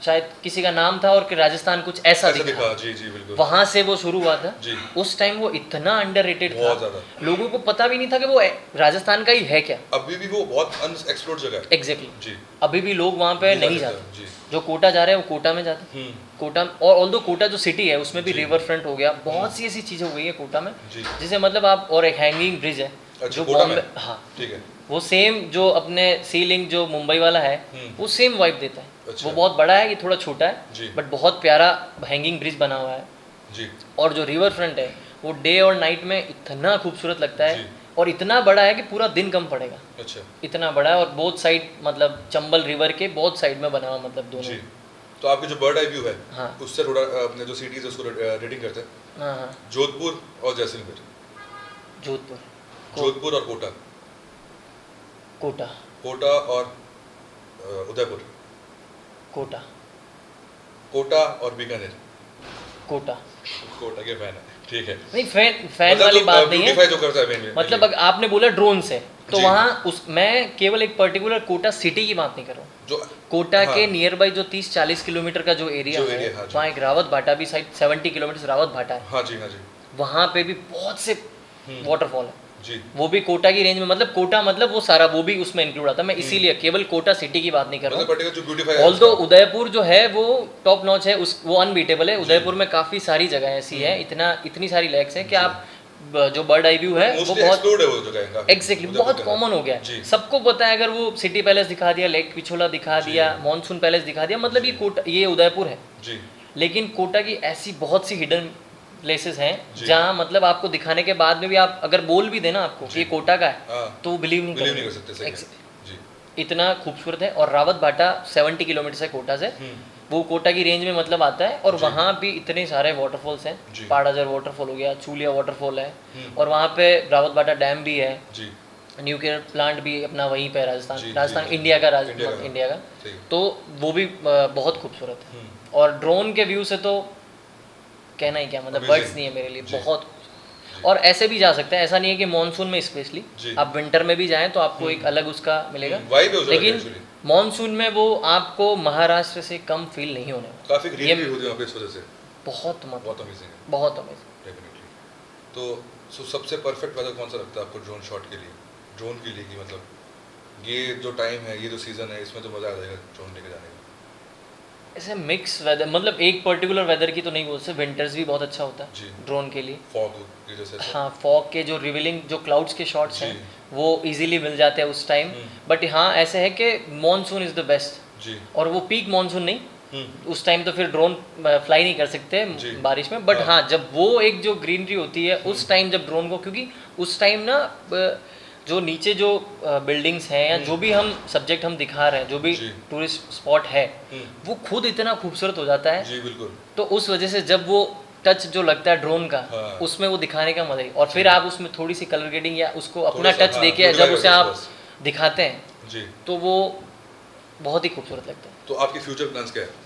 शायद किसी का नाम था और कि राजस्थान कुछ ऐसा ऐसा दिखा, दिखा। जी जी बिल्कुल। वहां से वो शुरू हुआ था। जी। उस टाइम वो इतना अंडररेटेड था, बहुत ज़्यादा। लोगों को पता भी नहीं था कि वो राजस्थान का ही है क्या। अभी भी वो बहुत अनएक्सप्लोर्ड जगह है। एग्जैक्टली। जी। अभी भी लोग वहाँ पे नहीं जाते। जाते, जी। जो कोटा जा रहे हैं वो कोटा में जाते हैं। कोटा, और ऑल्दो कोटा जो सिटी है उसमें भी जी। रिवर फ्रंट हो गया, बहुत सी ऐसी चीज़ें हो गई है कोटा में, जी। जिसे मतलब आप, और एक हैंगिंग ब्रिज है अच्छा, जो कोटा में? बॉम्बे, हाँ, ठीक है। वो सेम जो अपने सी लिंक जो मुंबई वाला है वो सेम वाइब देता है। अच्छा। वो बहुत बड़ा है, ये थोड़ा छोटा जी। है, बट बहुत प्यारा हैंगिंग ब्रिज बना हुआ है। जी और जो रिवर फ्रंट है वो डे और नाइट में इतना खूबसूरत लगता जी। है और इतना बड़ा है कि पूरा दिन कम पड़ेगा, अच्छा इतना बड़ा है। और बोथ साइड मतलब चंबल रिवर के बोथ साइड में बना हुआ, मतलब दोनों। जी। तो आपकी जो बर्ड आई व्यू है हाँ उससे थोड़ा अपने जो सिटीज है उसको रेटिंग करते हैं, हाँ हाँ। जोधपुर और जैसलमेर। जोधपुर, जोधपुर और कोटा। कोटा, कोटा और उदयपुर। कोटा, कोटा और बीकानेर। कोटा। कोटा के फैन है, ठीक है। नहीं फैन फैन मतलब वाली जो बात नहीं है, ब्यूटीफाई जो करता है मेन मतलब अगर आपने बोला ड्रोन से तो जी। वहाँ उस मैं केवल एक पर्टिकुलर कोटा सिटी की बात नहीं कर रहा हूँ। जो कोटा हाँ, के नियर बाई जो 30-40 किलोमीटर का जो एरिया जो है, एरिया, हाँ जी। वहाँ एक रावत भाटा भी साइड 70 किलोमीटर रावत भाटा है, हाँ जी हाँ जी वहाँ पे भी बहुत से वाटरफॉल है। जी वो भी कोटा की रेंज में, मतलब कोटा मतलब वो सारा वो भी उसमें इंक्लूड आता है। मैं इसीलिए केवल कोटा सिटी की बात नहीं कर रहा मतलब हूँ। पर्टिकुलर जो ब्यूटीफाई है ऑल्दो उसका। उदयपुर जो है वो टॉप नॉच है, उस वो अनबीटेबल है। उदयपुर में काफ़ी सारी जगह ऐसी है, इतनी सारी लेक्स हैं कि आप जो बर्ड आई व्यू है वो मोस्टली बहुत एक्सप्लोर्ड है वो जगह काफी। एग्जैक्टली उदयपुर बहुत के कॉमन अंदर। हो गया जी है। सबको पता है, अगर वो सिटी पैलेस दिखा दिया, लेक पिछोला दिखा दिया, मॉनसून पैलेस दिखा दिया, मतलब ये कोटा, ये उदयपुर है। जी लेकिन कोटा की ऐसी बहुत सी हिडन प्लेसेस हैं जी। जहाँ मतलब आपको दिखाने के बाद में भी आप अगर बोल भी देना आपको कि ये कोटा का है हाँ तो वो बिलीव बिलीव नहीं नहीं कर सकते, सही है। Exactly. जी इतना खूबसूरत है। और रावत भाटा 70 किलोमीटर से कोटा से, वो कोटा की रेंज में मतलब आता है। और वहाँ भी इतने सारे वाटरफॉल्स हैं, जी। पाड़ाजर वाटरफॉल हो गया, चूलिया वाटरफॉल है, और वहाँ पे रावत भाटा डैम भी है, जी न्यूक्लियर प्लांट भी अपना वहीं पे है, राजस्थान जी, राजस्थान जी, इंडिया का इंडिया का। का सही। तो वो भी बहुत खूबसूरत है। और ड्रोन के व्यू से तो कहना ही क्या, मतलब Amazing। वर्ड्स नहीं है मेरे लिए, जी। बहुत। और ऐसे भी जा सकते हैं, ऐसा नहीं है कि मॉनसून में स्पेशली, जी। आप विंटर में भी जाएं तो आपको एक अलग उसका मिलेगा। वाइब है उस जगह की लेकिन actually। मॉनसून में वो आपको महाराष्ट्र से कम फील नहीं होने वाला। काफी ग्रीनरी ये होती है वहाँ पे इस वजह से। बहुत मतलब बहुत अमेजिंग है बहुत अमेजिंग। डेफिनेटली। तो सबसे परफेक्ट वेदर कौन सा लगता है आपको ड्रोन शॉट के लिए? ड्रोन के लिए कि मतलब ये जो टाइम है, ये जो सीजन है, इसमें तो मजा आ जाएगा ड्रोन लेके जाने का। ऐसे मिक्स वेदर, मतलब एक पर्टिकुलर वेदर की तो नहीं बोल सकते, विंटर्स भी बहुत अच्छा होता जी। है ड्रोन के लिए। फॉग की जैसे ऐसे। हाँ फॉग के जो रिवीलिंग जो क्लाउड्स के शॉट्स जी। हैं वो इजीली मिल जाते हैं उस टाइम। बट हाँ ऐसे है कि मॉनसून इज़ द बेस्ट, जी और वो पीक मॉनसून नहीं, उस टाइम तो फिर ड्रोन फ्लाई नहीं कर सकते जी। बारिश में। बट हाँ जब वो एक जो ग्रीनरी होती है उस टाइम जब ड्रोन को, क्योंकि उस टाइम ना जो नीचे जो बिल्डिंग्स हैं या जो भी हम सब्जेक्ट हम दिखा रहे हैं, जो भी जी। टूरिस्ट स्पॉट है, वो खुद इतना खूबसूरत हो जाता है। जी बिल्कुल। तो उस वजह से जब वो टच जो लगता है ड्रोन का, हाँ। उसमें वो दिखाने का मजा ही, और फिर आप उसमें थोड़ी सी कलर ग्रेडिंग या उसको अपना थोड़ा सा, टच हाँ, देके beautify जब उसे करके आप बस। दिखाते हैं जी। तो वो बहुत ही खूबसूरत लगता है। तो आपके फ्यूचर प्लान्स क्या है?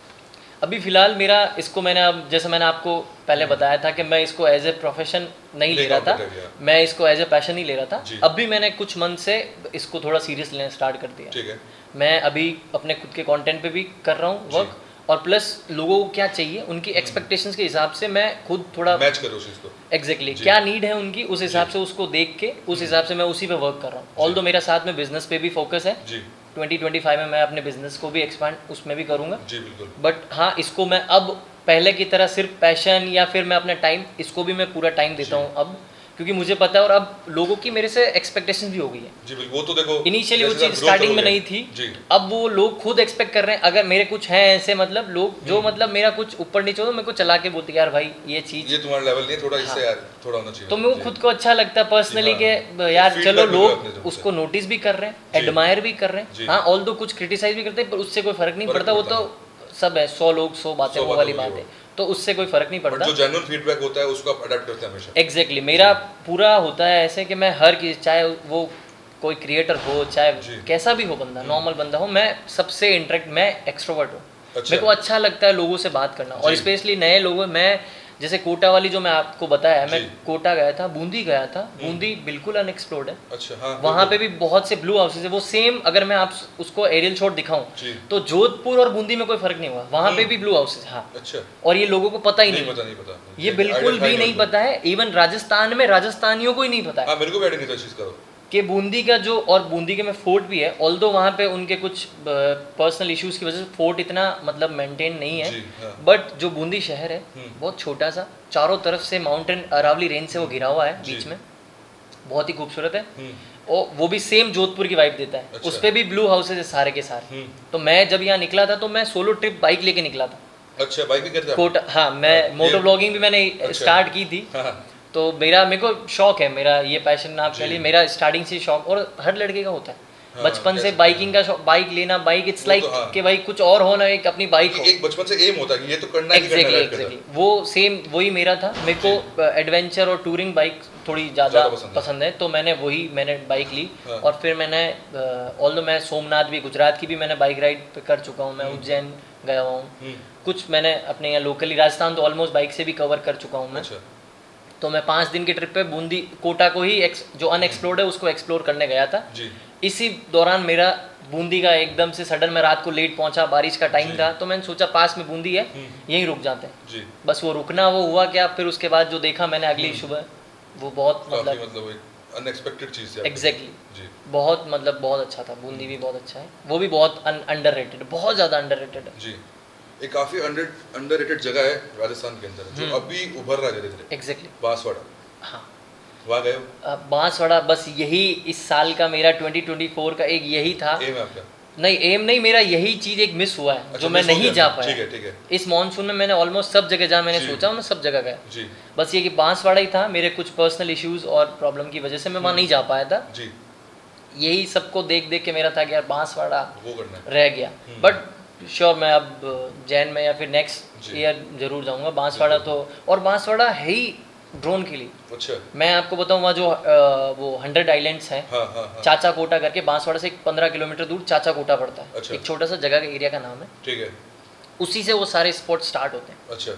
अभी फिलहाल मेरा इसको मैंने अब जैसे मैंने आपको पहले बताया था कि मैं इसको एज ए प्रोफेशन नहीं ले रहा था, काम कर रहे हैं। मैं इसको एज ए पैशन ही ले रहा था। जी। अभी मैंने कुछ मंथ से इसको थोड़ा सीरियस लेना स्टार्ट कर दिया। ठीक है। मैं अभी अपने खुद के कंटेंट पे भी कर रहा हूँ वर्क, और प्लस लोगों को क्या चाहिए उनकी एक्सपेक्टेशंस के हिसाब से मैं खुद थोड़ा मैच करो उस चीज को। एग्जैक्टली जी। क्या नीड है उनकी, उस हिसाब से उसको देख के उस हिसाब से मैं उसी पे वर्क कर रहा हूँ। ऑल्दो मेरा साथ में बिजनेस पे भी फोकस है, जी 2025 में मैं अपने बिजनेस को भी एक्सपांड उसमें भी करूँगा। जी बिल्कुल। बट हाँ इसको मैं अब पहले की तरह सिर्फ पैशन या फिर मैं अपना टाइम, इसको भी मैं पूरा टाइम देता हूँ अब, क्योंकि मुझे पता है और अब लोगों की मेरे से एक्सपेक्टेशन भी हो गई है। जी बिल्कुल, वो तो देखो इनिशियली वो जैसे चीज़ आप grow स्टार्टिंग में करोगे। नहीं थी, जी अब वो लोग खुद एक्सपेक्ट कर रहे हैं। अगर मेरे कुछ हैं ऐसे मतलब लोग जो मतलब मेरा कुछ ऊपर नीचे हो तो मेरे को चला के बोलते यार भाई ये चीज़, ये तुम्हारा लेवल नहीं है, थोड़ा इससे यार थोड़ा होना चाहिए। तो मैं वो जी। खुद को अच्छा लगता है पर्सनली हाँ। कि यार Feedback चलो मिल रहा है लोग अपने तरफ उसको से। नोटिस भी कर रहे हैं, जी। एडमायर भी कर रहे जी। हैं। हाँ ऑल्दो कुछ क्रिटिसाइज भी करते हैं, पर उससे कोई फर्क नहीं फर्क पड़ता। वो नहीं तो सब है, 100 लोग 100 बातें, 100 वो वाली बातें बात होगी है, तो उससे कोई फर्क नहीं बट पड़ता। जो जेन्युइन फीडबैक होता है उसको आप अडेप्ट करते हैं हमेशा। एग्जैक्टली मेरा पूरा होता है ऐसे कि मैं हर चीज़, चाहे वो कोई क्रिएटर हो, जी। चाहे कैसा भी हो बंदा, नॉर्मल बंदा हो, मैं सबसे इंटरेक्ट, मैं एक्सट्रोवर्ट हूँ। अच्छा। मेरे को अच्छा लगता है लोगों से बात करना, और जी। स्पेशली नए लोगों। मैं जैसे कोटा वाली जो मैं आपको बताया, मैं जी। कोटा गया था, बूंदी गया था, बूंदी बिल्कुल अनएक्सप्लोर्ड है। अच्छा हाँ वहाँ पे बिल्कुल। भी बहुत से ब्लू हाउसेज है, वो सेम अगर मैं आप उसको एरियल शॉट दिखाऊं जी तो जोधपुर और बूंदी में कोई फर्क नहीं हुआ, वहाँ पे भी ब्लू हाउसेज। हाँ, अच्छा और ये लोगों को पता ही नहीं नहीं, पता, नहीं पता ये बिल्कुल भी नहीं पता है। इवन राजस्थान में राजस्थानियों को ही नहीं पता है हाँ मेरे को भी आइडिया नहीं था इस चीज का। कि बूंदी का जो, और बूंदी के में फोर्ट भी है, ऑल्दो वहाँ पे उनके कुछ पर्सनल इश्यूज की वजह से फोर्ट इतना मतलब मेंटेन नहीं है, जी हाँ। बट जो बूंदी शहर है बहुत छोटा सा, चारों तरफ से माउंटेन अरावली रेंज से वो घिरा हुआ है जी। बीच में, बहुत ही खूबसूरत है। हम्म, और वो भी सेम जोधपुर की वाइब देता है। अच्छा। उस पे भी ब्लू हाउसेज है सारे के सारे। तो मैं जब यहाँ निकला था तो मैं सोलो ट्रिप बाइक लेके निकला था, अच्छा, बाइक भी करते हैं कोटा, हाँ मैं मोटो ब्लॉगिंग भी मैंने स्टार्ट की थी। हाँ, तो मेरे को शौक है, मेरा ये पैशन आप कह जी। लिए, मेरा स्टार्टिंग से शौक, और हर लड़के का होता है हाँ, बचपन कह से सकते बाइकिंग का शौक, बाइक लेना, बाइक इट्स वो लाइक तो हाँ। कि भाई कुछ और हो ना, एक अपनी बाइक हो। एक बचपन से एम होता है कि ये तो करना ही करना एग्जैक्टली है लाइफ के अंदर। एग्जैक्टली, वो सेम वही मेरा था। मेरे को एडवेंचर और टूरिंग बाइक थोड़ी ज़्यादा ज़्यादा पसंद है। पसंद है, तो मैंने बाइक ली। हाँ। और फिर मैंने ऑल्दो मैं सोमनाथ भी, गुजरात की भी मैंने बाइक राइड पे कर चुका हूँ, मैं उज्जैन गया हुआ हूँ, कुछ मैंने अपने यहाँ लोकली, राजस्थान तो ऑलमोस्ट बाइक से भी कवर कर चुका हूँ मैं। अच्छा, तो मैं 5 दिन की ट्रिप पे बूंदी कोटा को ही जो अनएक्सप्लोर्ड है उसको एक्सप्लोर करने गया था। जी। इसी दौरान मेरा बूंदी का एकदम से सडन, मैं रात को लेट पहुंचा, बारिश का टाइम जी। था, तो मैंने सोचा पास में बूंदी है, यहीं रुक जाते हैं। जी। बस वो रुकना वो हुआ क्या, फिर उसके बाद जो देखा मैंने अगली सुबह, वो बहुत काफी मतलब एक अनएक्सपेक्टेड चीज थी आपके लिए। एग्जैक्टली जी। बहुत मतलब बहुत अच्छा था। बूंदी भी बहुत अच्छा है, वो भी बहुत अंडररेटेड, बहुत ज़्यादा अंडररेटेड है। जी, एक काफी अंडररेटेड जगह है राजस्थान के अंदर जो अभी उभर रहा है धीरे धीरे, एग्जैक्टली बांसवाड़ा। हाँ। वहाँ गए हो? बांसवाड़ा, बस यही इस साल का मेरा 2024 का एक यही था। एम है आपका? नहीं एम नहीं, मेरा यही चीज़ एक मिस हुआ है, अच्छा, जो मैं miss हो नहीं गया। जा पाया। ठीक है, ठीक है। इस मॉनसून में मैंने ऑलमोस्ट सब जगह जहाँ मैंने जी। सोचा मैं सब जगह गया। जी। बस ये कि बांसवाड़ा ही था, मेरे कुछ पर्सनल इश्यूज और प्रॉब्लम की वजह से मैं वहाँ नहीं जा पाया था। जी। यही सबको देख देख के मेरा था कि यार बांसवाड़ा वो करना है। रह गया। बट श्योर मैं अब जैन में या फिर नेक्स्ट जी। ईयर जरूर जाऊँगा बांसवाड़ा। तो और बांसवाड़ा है ही ड्रोन के लिए। अच्छा। मैं आपको बताऊँ वहाँ जो वो 100 आइलैंड्स हैं, हाँ, हाँ, हाँ। चाचा कोटा करके, बांसवाड़ा से एक 15 किलोमीटर दूर चाचा कोटा पड़ता है। अच्छा। एक छोटा सा जगह का एरिया का नाम है, ठीक है। उसी से वो सारे स्पॉट स्टार्ट होते हैं। अच्छा।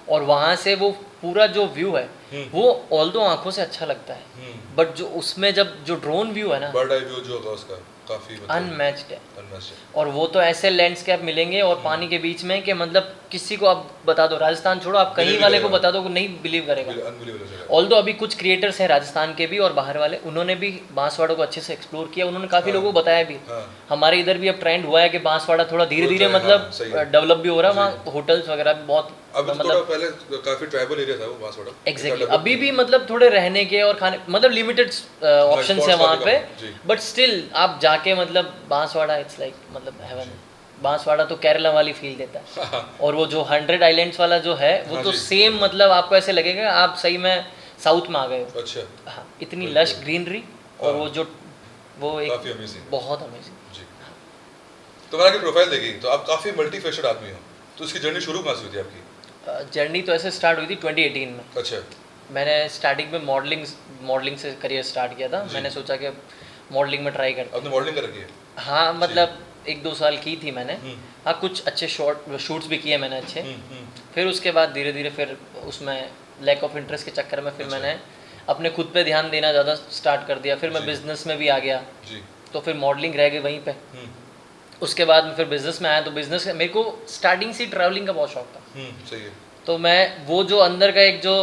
और वहाँ से वो पूरा जो व्यू है वो ऑल्दो आंखों से अच्छा लगता है, हम्म। बट जो उसमें जब जो ड्रोन व्यू है ना, बर्ड आई व्यू जो होगा उसका काफी अनमैच्ड है। अनमैच्ड है। और वो तो ऐसे लैंडस्केप मिलेंगे और पानी के बीच में कि मतलब किसी को आप बता दो, राजस्थान छोड़ो आप कहीं Believe वाले को करेगा। बता दो, नहीं बिलीव करेगा। अनबिलीवेबल जगह। ऑल्दो अभी कुछ क्रिएटर्स हैं राजस्थान के भी और बाहर वाले, उन्होंने भी बांसवाड़ा को अच्छे से एक्सप्लोर किया, उन्होंने काफ़ी हाँ। लोगों को बताया भी। हाँ। हमारे इधर भी अब ट्रेंड हुआ है कि बांसवाड़ा थोड़ा धीरे धीरे हाँ, मतलब सही है। डेवलप भी हो रहा है, जी। वहाँ होटल्स वगैरह भी बहुत अब तो थोड़ा मतलब पहले काफी ट्राइबल एरिया था वो बांसवाड़ा। एग्जैक्टली अभी भी मतलब थोड़े रहने के और खाने मतलब लिमिटेड ऑप्शंस है sports वहाँ काफी पे, कम, जी। बट स्टिल आप जाके मतलब बांसवाड़ा इट्स लाइक मतलब हेवन। बांसवाड़ा तो केरला वाली फील देता है। और वो जो 100 आइलैंड्स वाला जो है वो हाँ तो जी। सेम मतलब आपको ऐसे लगेगा आप सही में साउथ में आ गए हो। अच्छा। हाँ, इतनी बिल्कुल। लश ग्रीनरी और हाँ। वो जो वो काफी एक अमेजिंग। बहुत अमेजिंग। जी। तो मैंने आपकी प्रोफाइल देखी तो आप काफी मल्टीफेशेड आदमी हो, तो इसकी जर्नी शुरू कहाँ से हुई थी आपकी? जर्नी तो ऐसे स्टार्ट हुई थी 2018 में। अच्छा। मैंने स्टार्टिंग में मॉडलिंग से करियर स्टार्ट किया था। जी। मैंने सोचा कि मॉडलिंग में ट्राई करता आपने मॉडलिंग कर रखी है? हूँ। हाँ मतलब 1-2 साल की थी मैंने। हम्म। हाँ कुछ अच्छे शूट्स भी किए मैंने अच्छे। हम्म। फिर उसके बाद धीरे धीरे फिर उसमें लैक ऑफ इंटरेस्ट के चक्कर में फिर अच्छा। मैंने अपने खुद पे ध्यान देना ज़्यादा स्टार्ट कर दिया। फिर मैं जी। बिज़नेस में भी आ गया, जी। तो फिर मॉडलिंग रह गई वहीं पे। हम्म। उसके बाद मैं फिर बिज़नेस में आया, तो बिज़नेस मेरे को स्टार्टिंग से ट्रैवलिंग का बहुत शौक था। सही है। तो मैं वो जो अंदर का एक जो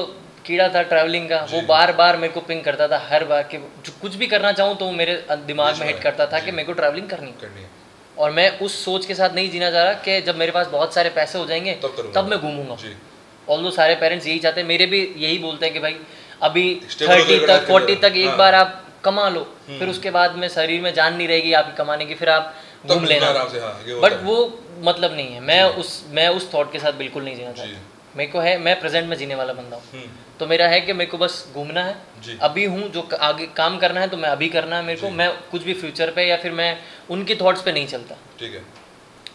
कीड़ा था ट्रैवलिंग का, वो जी। बार बार मेरे को पिंग करता था हर बार कि जो कुछ भी करना चाहूँ तो वो मेरे दिमाग में बीच में हिट करता था जी। कि मेरे को ट्रैवलिंग करनी है। करनी है। और मैं उस सोच के साथ नहीं जीना चाह रहा कि जब मेरे पास बहुत सारे पैसे हो जाएंगे तब करूँगा। तब मैं घूमूंगा। जी। ऑल्दो सारे पेरेंट्स यही चाहते हैं, मेरे भी यही बोलते हैं कि भाई अभी Stable हो 30 जाएगा तक life के 40 अंदर। तक एक हाँ। बार आप कमा लो, फिर उसके बाद में शरीर में जान नहीं रहेगी आपकी कमाने की, फिर आप तब घूम लेना। आराम से, हाँ, ये होता बट है। वो मतलब नहीं है। मैं उस थॉट के साथ बिल्कुल नहीं जीना जी। चाहता। मेरे को है, मैं प्रेजेंट में जीने वाला बंदा हूँ। हम्म। तो मेरा है कि मेरे को बस घूमना है। जी। अभी हूँ, जो आगे काम करना है तो मैं अभी करना है मेरे को। जी। मैं कुछ भी फ्यूचर पे या फिर मैं उनके थॉट्स पे नहीं चलता। ठीक है।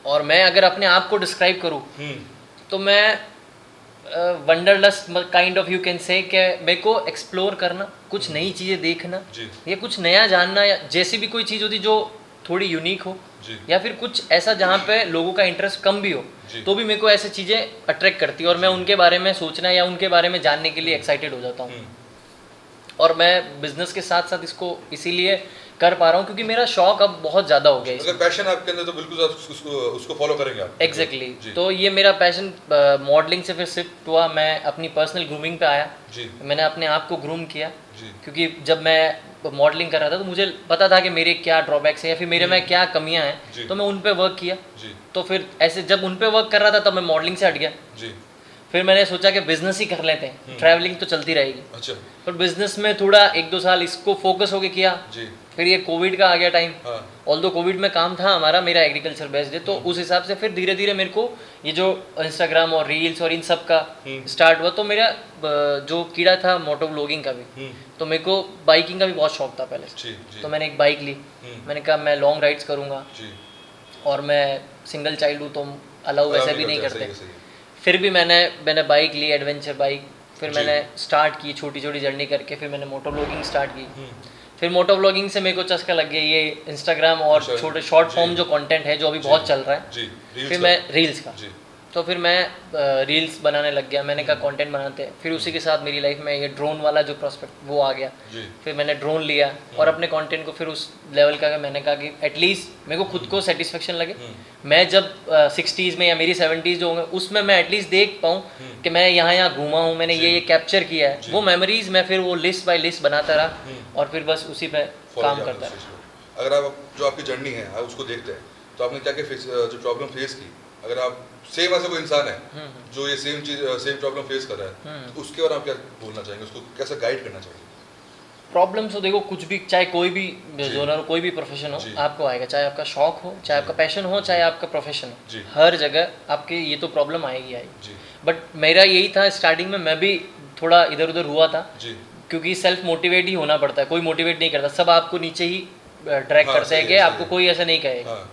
और मैं अगर अपने आप को डिस्क्राइब करूँ तो मैं wanderlust kind of you can say कि मेरे को एक्सप्लोर करना, कुछ नई चीज़ें देखना जी। या कुछ नया जानना, या जैसी भी कोई चीज़ होती जो थोड़ी यूनिक हो, जी। या फिर कुछ ऐसा जहाँ पे लोगों का इंटरेस्ट कम भी हो, जी। तो भी मेरे को ऐसी चीज़ें अट्रैक्ट करती है और मैं उनके बारे में सोचना या उनके बारे में जानने के लिए एक्साइटेड हो जाता हूँ। और मैं बिजनेस के साथ साथ इसको इसीलिए कर पा रहा हूँ क्योंकि मेरा शौक अब बहुत ज़्यादा हो गया है। अगर पैशन आपके अंदर तो बिल्कुल आप उसको फॉलो करेंगे आप। एग्जैक्टली जी। तो ये मेरा पैशन मॉडलिंग से फिर शिफ्ट हुआ, मैं अपनी पर्सनल ग्रूमिंग पे आया। जी। मैंने अपने आप को ग्रूम किया जी। क्योंकि जब मैं मॉडलिंग कर रहा था तो मुझे पता था कि मेरे क्या ड्रॉबैक्स है या फिर मेरे में क्या कमियां जी। हैं, तो मैं उन पे वर्क किया। जी। तो फिर ऐसे जब उन पे वर्क कर रहा था तब मैं मॉडलिंग से हट गया। जी। फिर मैंने सोचा कि बिजनेस ही कर लेते हैं, ट्रैवलिंग तो चलती रहेगी। अच्छा पर बिजनेस में थोड़ा 1-2 साल इसको फोकस होके किया। जी फिर ये कोविड का आ गया टाइम। हाँ ऑल्दो कोविड में काम था हमारा, मेरा एग्रीकल्चर बेस्ड है, तो उस हिसाब से फिर धीरे धीरे मेरे को ये जो इंस्टाग्राम और रील्स और इन सब का स्टार्ट हुआ। तो मेरा जो कीड़ा था मोटो व्लॉगिंग का भी, तो मेरे को बाइकिंग का भी बहुत शौक था पहले से। जी जी तो मैंने एक बाइक ली, मैंने कहा मैं लॉन्ग राइड्स करूँगा, जी और मैं सिंगल चाइल्ड हूँ तो अलाउ वैसे भी नहीं सही करते। है, सही है। फिर भी मैंने बाइक ली, एडवेंचर बाइक। फिर जी। मैंने स्टार्ट की छोटी छोटी जर्नी करके, फिर मैंने मोटो व्लॉगिंग स्टार्ट की। फिर मोटो व्लॉगिंग से मेरे को चस्का लग गया ये इंस्टाग्राम और अच्छा, छोटे शॉर्ट जी। फॉर्म जो कंटेंट है जो अभी बहुत चल रहा है। जी फिर रील्स मैं का। रील्स का, जी तो फिर मैं रील्स बनाने लग गया। मैंने कहा कंटेंट बनाते हैं। फिर उसी के साथ मेरी लाइफ में ये ड्रोन वाला जो प्रोस्पेक्ट वो आ गया। जी फिर मैंने ड्रोन लिया और अपने कंटेंट को फिर उस लेवल का मैंने कहा कि एटलीस्ट मेरे को खुद को सेटिस्फेक्शन लगे। मैं जब 60s में या मेरी 70s जो होंगे उसमें मैं एटलीस्ट देख पाऊँ कि मैं यहाँ घूमा हूँ, मैंने ये कैप्चर किया है। वो मेमोरीज मैं फिर वो लिस्ट बाय लिस्ट बनाता रहा और फिर बस उसी पे follow काम किया करता आपने रहा। उस चीज़ को। अगर आप जो आपकी जर्नी है आप उसको देखते हैं तो आपने क्या क्या जो प्रॉब्लम फेस की, अगर आप सेम ऐसा कोई इंसान है जो ये सेम प्रॉब्लम फेस कर रहा है तो उसके बारे में आप क्या बोलना चाहेंगे, उसको कैसे गाइड करना चाहिए? प्रॉब्लम्स तो देखो कुछ भी, चाहे कोई भी जोनर हो, कोई भी प्रोफेशन हो, जी। आपको आएगा। चाहे आपका शौक हो, चाहे आपका पैशन हो, चाहे आपका प्रोफेशन जी। हो, हर जगह आपके ये तो प्रॉब्लम आएगी आएगी। जी बट मेरा यही था स्टार्टिंग में, मैं भी थोड़ा इधर उधर हुआ था, जी क्योंकि सेल्फ मोटिवेट ही होना पड़ता है। कोई मोटिवेट नहीं करता, सब आपको नीचे ही ड्रैग हाँ, करते सही हैं है, कि सही आपको है। कोई ऐसा नहीं कहेगा। हाँ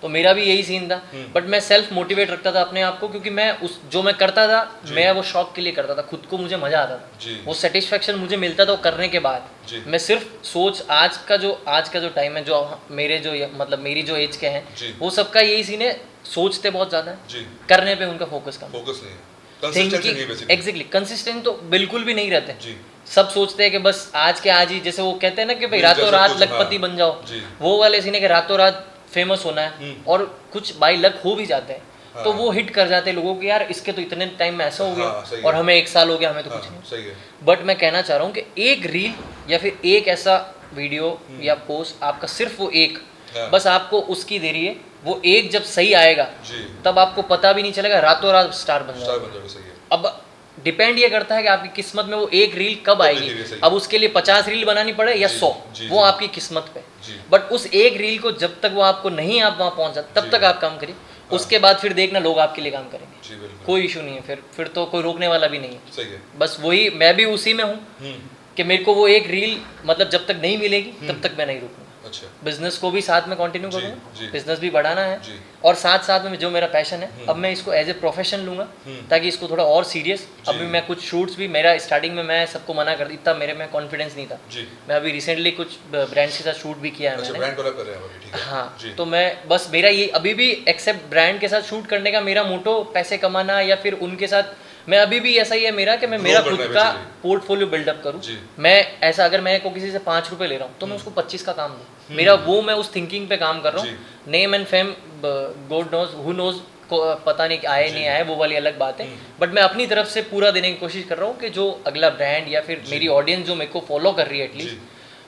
तो मेरा भी यही सीन था। बट मैं सेल्फ मोटिवेट रखता था अपने आप को, क्योंकि मैं उस जो मैं करता था मैं वो शौक के लिए करता था, खुद को मुझे मजा आता था, जी वो सेटिस्फेक्शन मुझे मिलता था वो करने के बाद। जी मैं सिर्फ सोच आज का जो टाइम है, जो मेरे जो मतलब मेरी जो एज के जी। हैं वो सबका यही सीन है, सोचते बहुत ज़्यादा है, जी करने पे उनका फोकस कम। फोकस नहीं है, कंसिस्टेंसी नहीं है बेसिकली। एग्जैक्टली कंसिस्टेंट तो बिल्कुल भी नहीं रहते। जी सब सोचते हैं कि बस आज के आज ही, जैसे वो कहते हैं ना कि भाई मिल जाए रातों सब रात कुछ, लखपति हाँ। बन जाओ, जी वो वाले सीन है कि रातों रात फेमस होना है, और कुछ बाई लक हो भी जाते हैं। हाँ। तो वो हिट कर जाते हैं लोगों को, यार इसके तो इतने टाइम में ऐसा हो गया, हाँ, सही और है। हमें 1 साल हो गया, हमें तो कुछ हाँ नहीं। सही है। बट मैं कहना चाह रहा हूँ कि एक रील या फिर एक ऐसा वीडियो या पोस्ट आपका, सिर्फ वो एक, हाँ। बस आपको उसकी देरी है, वो एक जब सही आएगा जी तब आपको पता भी नहीं चलेगा, रातों रात स्टार बन स्टार जाएगा। बन जाएगा, सही है। अब डिपेंड ये करता है कि आपकी किस्मत में वो एक रील कब आएगी। दिखेगी, सही। अब उसके लिए 50 रील बनानी पड़े या जी, 100, जी, वो जी। आपकी किस्मत पे। जी बट उस एक रील को जब तक वो आपको नहीं, आप वहाँ पहुँचा तब जी। तक आप काम करिए। उसके बाद फिर देखना लोग आपके लिए काम करेंगे, जी बिल्कुल कोई इशू नहीं है। फिर तो कोई रोकने वाला भी नहीं है। सही है। बस वही, मैं भी उसी में हूँ कि मेरे को वो एक रील मतलब जब तक नहीं मिलेगी तब तक मैं नहीं रुकूंगा। अच्छा बिजनेस को भी साथ में कंटिन्यू जी, करूँगा, जी। बिजनेस भी बढ़ाना है, जी और साथ साथ में जो मेरा पैशन है अब मैं इसको एज ए प्रोफेशन लूँगा, ताकि इसको थोड़ा और सीरियस। अभी मैं कुछ शूट्स भी, मेरा स्टार्टिंग में मैं सबको मना कर इतना मेरे में कॉन्फिडेंस नहीं था। जी मैं अभी रिसेंटली कुछ ब्रांड्स के साथ शूट भी किया है अच्छा, मैंने। ब्रांड कोलैब कर रहे हैं अभी, ठीक है। हाँ, जी तो मैं बस, मेरा ये अभी भी एक्सेप्ट ब्रांड के साथ शूट करने का मेरा मोटो पैसे कमाना या फिर उनके साथ, मैं अभी भी ऐसा ही है मेरा कि मैं Grow मेरा करना खुद है का basically। पोर्टफोटफोलियो बिल्डअप करूँ। जी मैं ऐसा, अगर मैं को किसी से 5 रुपए ले रहा हूँ तो मैं उसको 25 का काम दूँ, मेरा वो, मैं उस थिंकिंग पे काम कर रहा जी। हूँ। Name and fame God knows who knows, पता नहीं आए जी। नहीं आए, वो वाली अलग बात है। बट मैं अपनी तरफ से पूरा देने की कोशिश कर रहा हूँ कि जो अगला ब्रांड या फिर मेरी ऑडियंस जो मेरे को फॉलो कर रही है एटलीस्ट, जी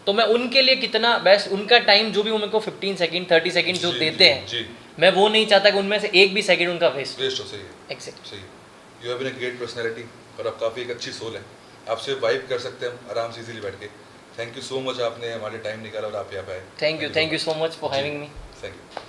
तो मैं उनके लिए कितना बेस्ट, उनका टाइम जो भी वो मेरे को 15 सेकंड 30 सेकंड जो जी, देते जी, हैं, जी मैं वो नहीं चाहता कि उनमें से एक भी सेकंड उनका वेस्ट। वेस्ट हो, सही है, एग्जैक्ट। सही है। You have been a great personality और आप काफ़ी एक अच्छी सोल है, आपसे वाइब कर सकते हैं हम आराम से इजीली बैठ के। थैंक यू सो मच, आपने हमारे टाइम निकाला और आप यहाँ पे आए। Thank you so much for having me. Thank you.